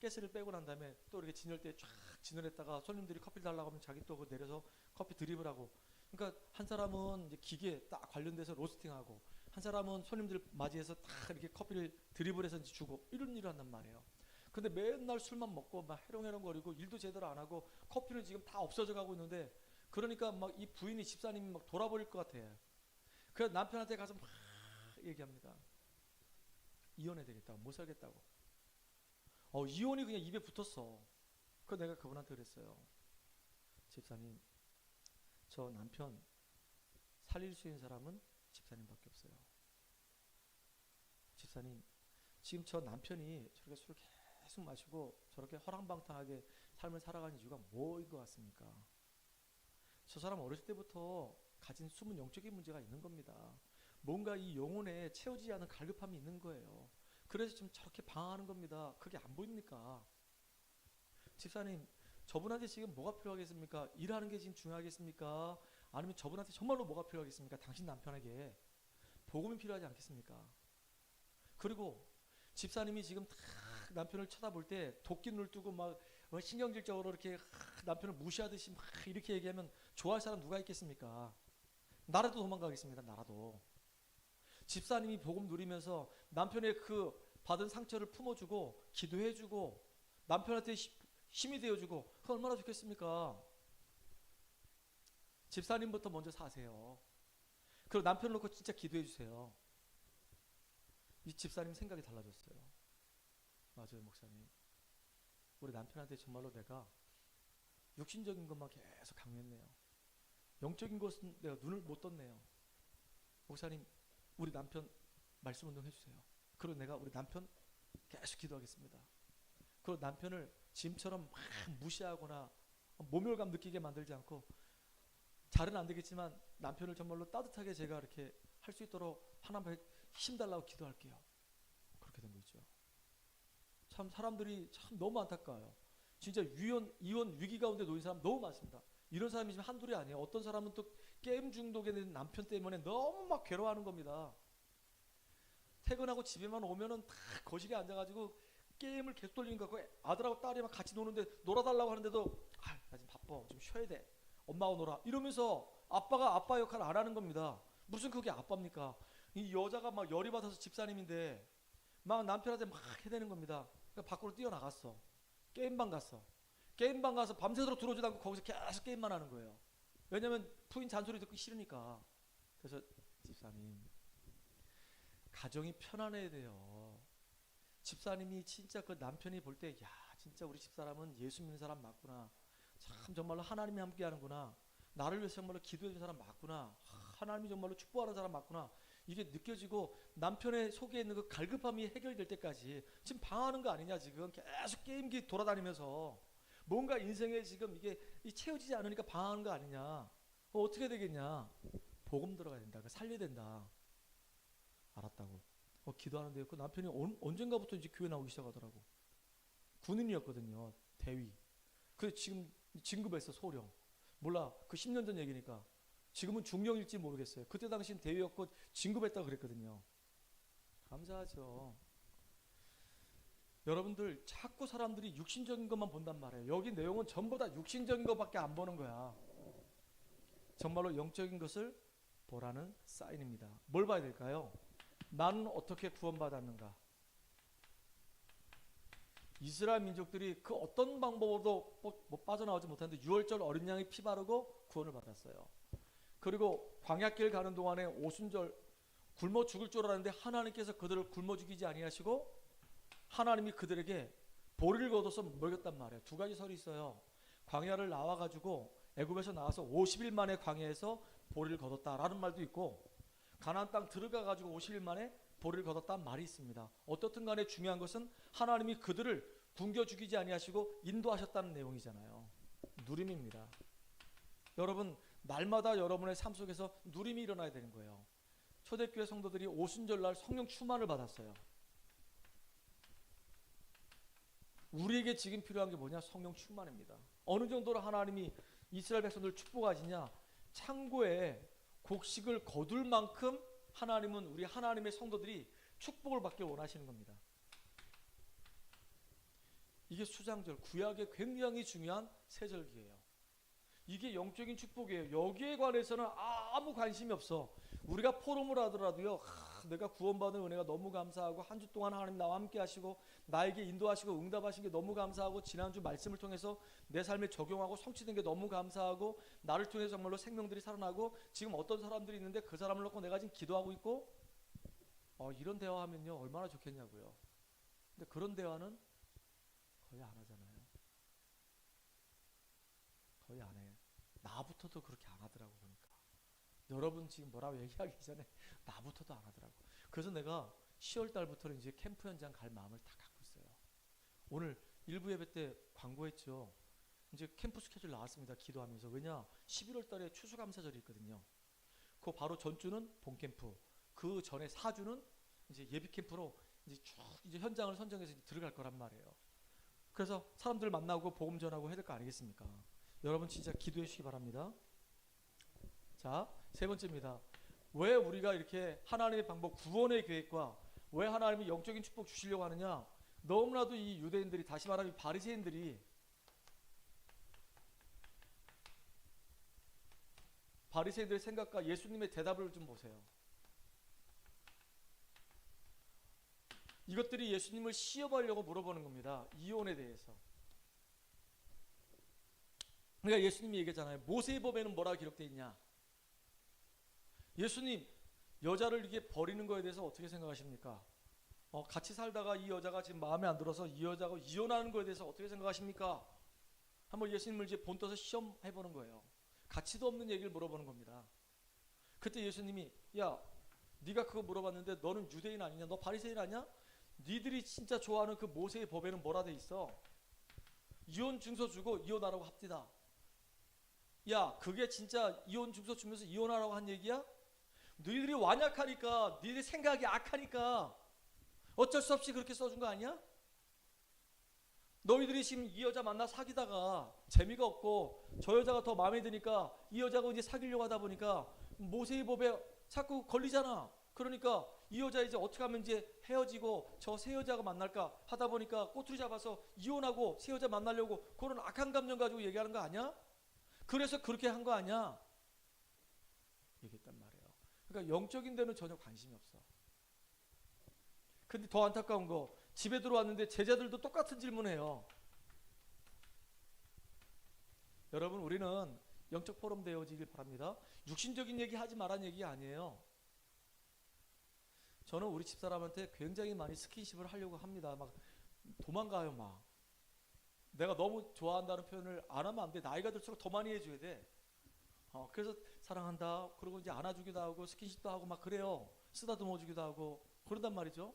가스를 빼고 난 다음에 또 이렇게 진열대에 쫙 진열했다가 손님들이 커피 달라고 하면 자기 또 내려서 커피 드립을 하고. 그러니까 한 사람은 이제 기계에 딱 관련돼서 로스팅하고, 한 사람은 손님들 맞이해서 딱 이렇게 커피를 드립을 해서 주고, 이런 일을 한단 말이에요. 근데 맨날 술만 먹고 막 해롱해롱거리고 일도 제대로 안 하고 커피는 지금 다 없어져 가고 있는데, 그러니까 막 이 부인이 집사님이 막 돌아버릴 것 같아. 그래서 남편한테 가서 막 얘기합니다. 이혼해야 되겠다고, 못 살겠다고. 이혼이 그냥 입에 붙었어. 그래서 내가 그분한테 그랬어요. 집사님, 저 남편 살릴 수 있는 사람은 집사님밖에 없어요. 집사님, 지금 저 남편이 저렇게 술을 계속 마시고 저렇게 허랑방탕하게 삶을 살아가는 이유가 뭐인 것 같습니까? 저 사람 어렸을 때부터 가진 숨은 영적인 문제가 있는 겁니다. 뭔가 이 영혼에 채워지지 않은 갈급함이 있는 거예요. 그래서 지금 저렇게 방황하는 겁니다. 그게 안 보입니까? 집사님, 저분한테 지금 뭐가 필요하겠습니까? 일하는 게 지금 중요하겠습니까? 아니면 저분한테 정말로 뭐가 필요하겠습니까? 당신 남편에게 복음이 필요하지 않겠습니까? 그리고 집사님이 지금 탁 남편을 쳐다볼 때 도끼 눈을 뜨고 막 신경질적으로 이렇게 남편을 무시하듯이 막 이렇게 얘기하면 좋아할 사람 누가 있겠습니까? 나라도 도망가겠습니다. 나라도. 집사님이 복음 누리면서 남편의 그 받은 상처를 품어주고 기도해주고 남편한테 힘이 되어주고 그 얼마나 좋겠습니까? 집사님부터 먼저 사세요. 그리고 남편을 놓고 진짜 기도해주세요. 이 집사님 생각이 달라졌어요. 맞아요, 목사님. 우리 남편한테 정말로 내가 육신적인 것만 계속 강요했네요. 영적인 것은 내가 눈을 못 떴네요. 목사님, 우리 남편 말씀 운동 해주세요. 그리고 내가 우리 남편 계속 기도하겠습니다. 그리고 남편을 지금처럼 막 무시하거나 모멸감 느끼게 만들지 않고, 잘은 안 되겠지만 남편을 정말로 따뜻하게 제가 이렇게 할 수 있도록 하나님 힘 달라고 기도할게요. 그렇게 된 거죠. 참 사람들이 참 너무 안타까워요. 진짜 이혼 위기 가운데 놓인 사람 너무 많습니다. 이런 사람이 지금 한둘이 아니에요. 어떤 사람은 또 게임 중독에 된 남편 때문에 너무 막 괴로워하는 겁니다. 퇴근하고 집에만 오면은 다 거실에 앉아가지고 게임을 계속 돌리는 거 같고, 아들하고 딸이 막 같이 노는데 놀아달라고 하는데도 나 지금 바빠, 좀 쉬어야 돼, 엄마하고 놀아 이러면서 아빠가 아빠 역할을 안 하는 겁니다. 무슨 그게 아빠입니까? 이 여자가 막 열이 받아서 집사님인데 막 남편한테 막 해대는 겁니다. 그러니까 밖으로 뛰어나갔어. 게임방 갔어. 게임방 가서 밤새도록 들어오지도 않고 거기서 계속 게임만 하는 거예요. 왜냐면 부인 잔소리 듣기 싫으니까. 그래서 집사님, 가정이 편안해야 돼요. 집사님이 진짜 그 남편이 볼 때, 야, 진짜 우리 집사람은 예수 믿는 사람 맞구나, 참 정말로 하나님이 함께 하는구나, 나를 위해서 정말로 기도해 준 사람 맞구나, 하나님이 정말로 축복하는 사람 맞구나, 이게 느껴지고 남편의 속에 있는 그 갈급함이 해결될 때까지 지금 방황하는 거 아니냐. 지금 계속 게임기 돌아다니면서 뭔가 인생에 지금 이게 채워지지 않으니까 방황하는 거 아니냐. 어떻게 되겠냐. 복음 들어가야 된다. 살려야 된다. 알았다고 기도하는데, 그 남편이 언젠가부터 이제 교회 나오기 시작하더라고. 군인이었거든요. 대위. 그 지금 진급했어. 소령. 몰라, 그 10년 전 얘기니까. 지금은 중령일지 모르겠어요. 그때 당시엔 대위였고 진급했다고 그랬거든요. 감사하죠. 여러분들, 자꾸 사람들이 육신적인 것만 본단 말이에요. 여기 내용은 전부 다 육신적인 것밖에 안 보는 거야. 정말로 영적인 것을 보라는 사인입니다. 뭘 봐야 될까요? 나는 어떻게 구원받았는가? 이스라엘 민족들이 그 어떤 방법으로도 빠져나오지 못하는데 6월절 어린 양의 피 바르고 구원을 받았어요. 그리고 광야길 가는 동안에 오순절 굶어 죽을 줄 알았는데 하나님께서 그들을 굶어 죽이지 아니하시고 하나님이 그들에게 보리를 거둬서 먹였단 말이에요. 두 가지 설이 있어요. 광야를 나와가지고 애굽에서 나와서 50일 만에 광야에서 보리를 거뒀다라는 말도 있고, 가나안 땅 들어가가지고 50일 만에 보리를 거뒀다는 말이 있습니다. 어떻든 간에 중요한 것은 하나님이 그들을 굶겨 죽이지 아니하시고 인도하셨다는 내용이잖아요. 누림입니다. 여러분, 날마다 여러분의 삶 속에서 누림이 일어나야 되는 거예요. 초대교회 성도들이 오순절날 성령 충만을 받았어요. 우리에게 지금 필요한 게 뭐냐? 성령 충만입니다. 어느 정도로 하나님이 이스라엘 백성들을 축복하시냐? 창고에 곡식을 거둘 만큼 하나님은 우리 하나님의 성도들이 축복을 받길 원하시는 겁니다. 이게 수장절, 구약의 굉장히 중요한 세절기예요. 이게 영적인 축복이에요. 여기에 관해서는 아무 관심이 없어. 우리가 포럼을 하더라도요, 내가 구원받은 은혜가 너무 감사하고, 한 주 동안 하나님 나와 함께 하시고 나에게 인도하시고 응답하신 게 너무 감사하고, 지난주 말씀을 통해서 내 삶에 적용하고 성취된 게 너무 감사하고, 나를 통해서 정말로 생명들이 살아나고, 지금 어떤 사람들이 있는데 그 사람을 놓고 내가 지금 기도하고 있고, 이런 대화하면요 얼마나 좋겠냐고요. 근데 그런 대화는 거의 안 하잖아요. 거의 안 해요. 나부터도 그렇게 안 하더라고. 보니까 여러분 지금 뭐라고 얘기하기 전에 나부터도 안 하더라고. 그래서 내가 10월 달부터는 이제 캠프 현장 갈 마음을 다 갖고 있어요. 오늘 일부 예배 때 광고했죠. 이제 캠프 스케줄 나왔습니다. 기도하면서. 왜냐? 11월 달에 추수감사절이 있거든요. 그 바로 전주는 본 캠프, 그 전에 4주는 이제 예비 캠프로 이제 쭉 이제 현장을 선정해서 이제 들어갈 거란 말이에요. 그래서 사람들 만나고 복음 전하고 해야 될 거 아니겠습니까? 여러분 진짜 기도해 주시기 바랍니다. 자, 세 번째입니다. 왜 우리가 이렇게 하나님의 방법, 구원의 계획과 왜 하나님이 영적인 축복 주시려고 하느냐? 너무나도 이 유대인들이, 다시 말하면 바리새인들이 바리새인들의 생각과 예수님의 대답을 좀 보세요. 이것들이 예수님을 시험하려고 물어보는 겁니다. 이혼에 대해서. 그러니까 예수님이 얘기했잖아요. 모세의 법에는 뭐라 기록되어 있냐? 예수님, 여자를 이렇게 버리는 거에 대해서 어떻게 생각하십니까? 같이 살다가 이 여자가 지금 마음에 안 들어서 이 여자하고 이혼하는 거에 대해서 어떻게 생각하십니까? 한번 예수님을 이제 본떠서 시험해보는 거예요. 가치도 없는 얘기를 물어보는 겁니다. 그때 예수님이, 야, 네가 그거 물어봤는데 너는 유대인 아니냐? 너 바리새인 아니야? 니들이 진짜 좋아하는 그 모세의 법에는 뭐라 돼 있어? 이혼 증서 주고 이혼하라고 합디다. 야, 그게 진짜 이혼 증서 주면서 이혼하라고 한 얘기야? 너희들이 완약하니까, 너희들 생각이 악하니까 어쩔 수 없이 그렇게 써준 거 아니야? 너희들이 지금 이 여자 만나 사귀다가 재미가 없고 저 여자가 더 마음에 드니까 이 여자하고 이제 사귀려고 하다 보니까 모세의 법에 자꾸 걸리잖아. 그러니까 이 여자 이제 어떻게 하면 이제 헤어지고 저 새 여자가 만날까 하다 보니까 꼬투리 잡아서 이혼하고 새 여자 만나려고 그런 악한 감정 가지고 얘기하는 거 아니야? 그래서 그렇게 한 거 아니야? 얘기했단 말이에요. 그러니까 영적인 데는 전혀 관심이 없어. 근데 더 안타까운 거, 집에 들어왔는데 제자들도 똑같은 질문해요. 여러분, 우리는 영적 포럼 되어지길 바랍니다. 육신적인 얘기 하지 말란 얘기 아니에요. 저는 우리 집사람한테 굉장히 많이 스킨십을 하려고 합니다. 막 도망가요. 막 내가 너무 좋아한다는 표현을 안 하면 안 돼. 나이가 들수록 더 많이 해줘야 돼. 그래서 사랑한다 그러고 이제 안아주기도 하고 스킨십도 하고 막 그래요. 쓰다듬어주기도 하고 그런단 말이죠.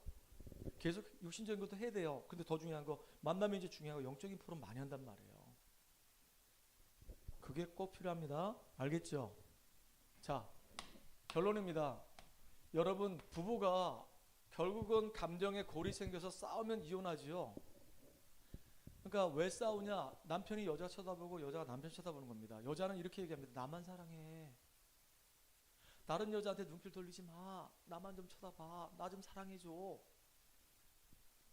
계속 육신적인 것도 해야 돼요. 근데 더 중요한 거, 만남이 이제 중요하고 영적인 포럼 많이 한단 말이에요. 그게 꼭 필요합니다. 알겠죠? 자, 결론입니다. 여러분, 부부가 결국은 감정에 골이 생겨서 싸우면 이혼하지요. 그러니까 왜 싸우냐? 남편이 여자 쳐다보고 여자가 남편 쳐다보는 겁니다. 여자는 이렇게 얘기합니다. 나만 사랑해. 다른 여자한테 눈길 돌리지 마. 나만 좀 쳐다봐. 나 좀 사랑해줘.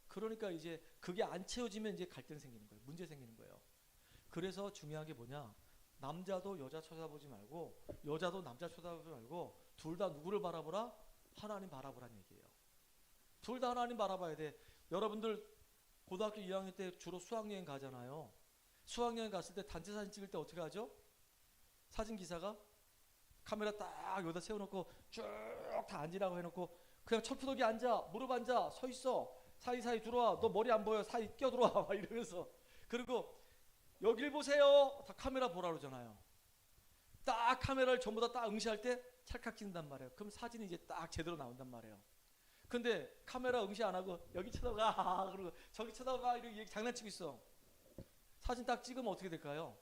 그러니까 이제 그게 안 채워지면 이제 갈등 생기는 거예요. 문제 생기는 거예요. 그래서 중요한 게 뭐냐? 남자도 여자 쳐다보지 말고 여자도 남자 쳐다보지 말고 둘 다 누구를 바라보라? 하나님 바라보란 얘기예요. 둘 다 하나님 바라봐야 돼. 여러분들 고등학교 2학년 때 주로 수학여행 가잖아요. 수학여행 갔을 때 단체 사진 찍을 때 어떻게 하죠? 사진 기사가 카메라 딱 여기다 세워놓고 쭉 다 앉으라고 해놓고 그냥 철푸덕이 앉아, 무릎 앉아, 서 있어. 사이사이 들어와. 너 머리 안 보여. 사이 끼어들어와. 막 이러면서. 그리고 여길 보세요. 다 카메라 보라 그러잖아요. 딱 카메라를 전부 다 딱 응시할 때 찰칵 찍는단 말이에요. 그럼 사진이 이제 딱 제대로 나온단 말이에요. 근데 카메라 응시 안 하고 여기 쳐다봐. 그리고 저기 쳐다봐. 이렇게 장난치고 있어. 사진 딱 찍으면 어떻게 될까요?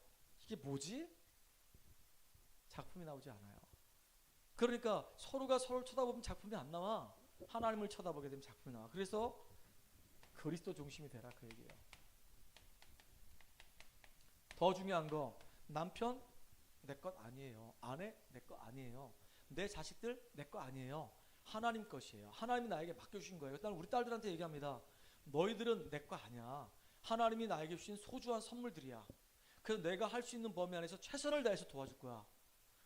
이게 뭐지? 작품이 나오지 않아요. 그러니까 서로가 서로를 쳐다보면 작품이 안 나와. 하나님을 쳐다보게 되면 작품이 나와. 그래서 그리스도 중심이 되라 그 얘기예요. 더 중요한 거, 남편 내 것 아니에요. 아내 내 것 아니에요. 내 자식들 내 거 아니에요. 하나님 것이에요. 하나님이 나에게 맡겨주신 거예요. 일단 우리 딸들한테 얘기합니다. 너희들은 내 거 아니야. 하나님이 나에게 주신 소중한 선물들이야. 그래서 내가 할 수 있는 범위 안에서 최선을 다해서 도와줄 거야.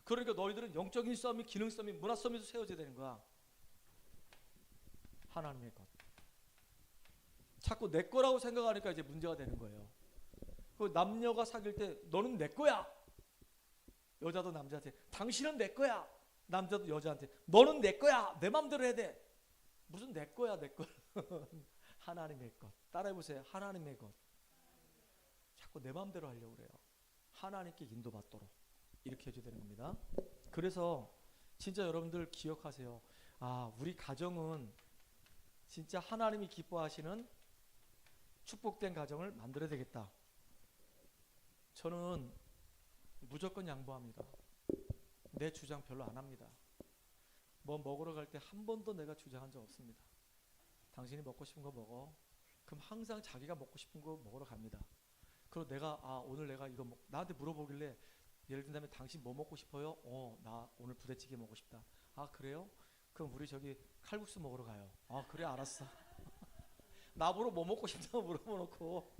그러니까 너희들은 영적인 싸움이, 기능 싸움이, 문화 싸움에서 세워져야 되는 거야. 하나님의 것. 자꾸 내 거라고 생각하니까 이제 문제가 되는 거예요. 그 남녀가 사귈 때 너는 내 거야. 여자도 남자한테 당신은 내 거야. 남자도 여자한테 너는 내 거야. 내 맘대로 해야 돼. 무슨 내 거야, 내 거. 하나님의 것. 따라해보세요. 하나님의 것. 자꾸 내 맘대로 하려고 그래요. 하나님께 인도받도록 이렇게 해줘야 되는 겁니다. 그래서 진짜 여러분들 기억하세요. 아, 우리 가정은 진짜 하나님이 기뻐하시는 축복된 가정을 만들어야 되겠다. 저는 무조건 양보합니다. 내 주장 별로 안 합니다. 뭐 먹으러 갈 때 한 번도 내가 주장한 적 없습니다. 당신이 먹고 싶은 거 먹어. 그럼 항상 자기가 먹고 싶은 거 먹으러 갑니다. 그리고 내가 오늘 내가 이거 나한테 물어보길래 예를 든다면 당신 뭐 먹고 싶어요? 나 오늘 부대찌개 먹고 싶다. 아 그래요? 그럼 우리 저기 칼국수 먹으러 가요. 아 그래 알았어. 나보러 뭐 먹고 싶다고 물어보놓고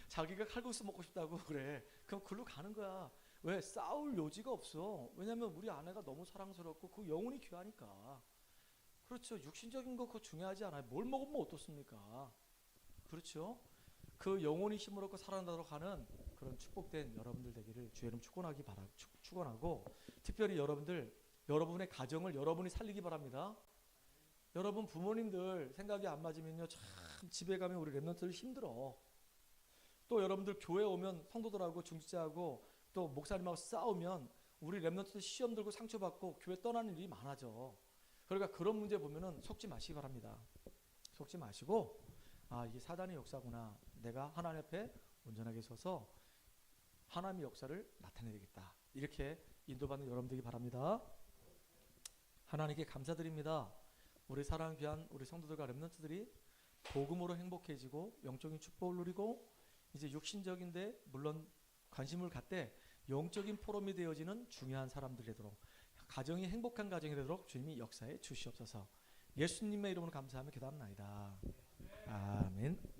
자기가 칼국수 먹고 싶다고 그래. 그럼 글로 가는 거야. 왜? 싸울 요지가 없어. 왜냐면 우리 아내가 너무 사랑스럽고 그 영혼이 귀하니까. 그렇죠. 육신적인 거 그거 중요하지 않아요. 뭘 먹으면 어떻습니까? 그렇죠. 그 영혼이 힘을 얻고 살아나도록 하는 그런 축복된 여러분들 되기를 주의 이름 축원하고 특별히 여러분의 가정을 여러분이 살리기 바랍니다. 여러분 부모님들 생각이 안 맞으면요 참 집에 가면 우리 랩런트들 힘들어. 또 여러분들 교회 오면 성도들하고 중직자하고 또 목사님하고 싸우면 우리 랩런트들 시험 들고 상처받고 교회 떠나는 일이 많아져. 그러니까 그런 문제 보면은 속지 마시기 바랍니다. 속지 마시고 이게 사단의 역사구나. 내가 하나님 앞에 온전하게 서서 하나님의 역사를 나타내야 되겠다. 이렇게 인도받는 여러분 되기 바랍니다. 하나님께 감사드립니다. 우리 사랑 귀한 우리 성도들과 렘넌트들이 복음으로 행복해지고 영적인 축복을 누리고 이제 육신적인데 물론 관심을 갖되 영적인 포럼이 되어지는 중요한 사람들이 되도록 가정이 행복한 가정이 되도록 주님이 역사에 주시옵소서. 예수님의 이름으로 감사하며 기도합니다. 아멘.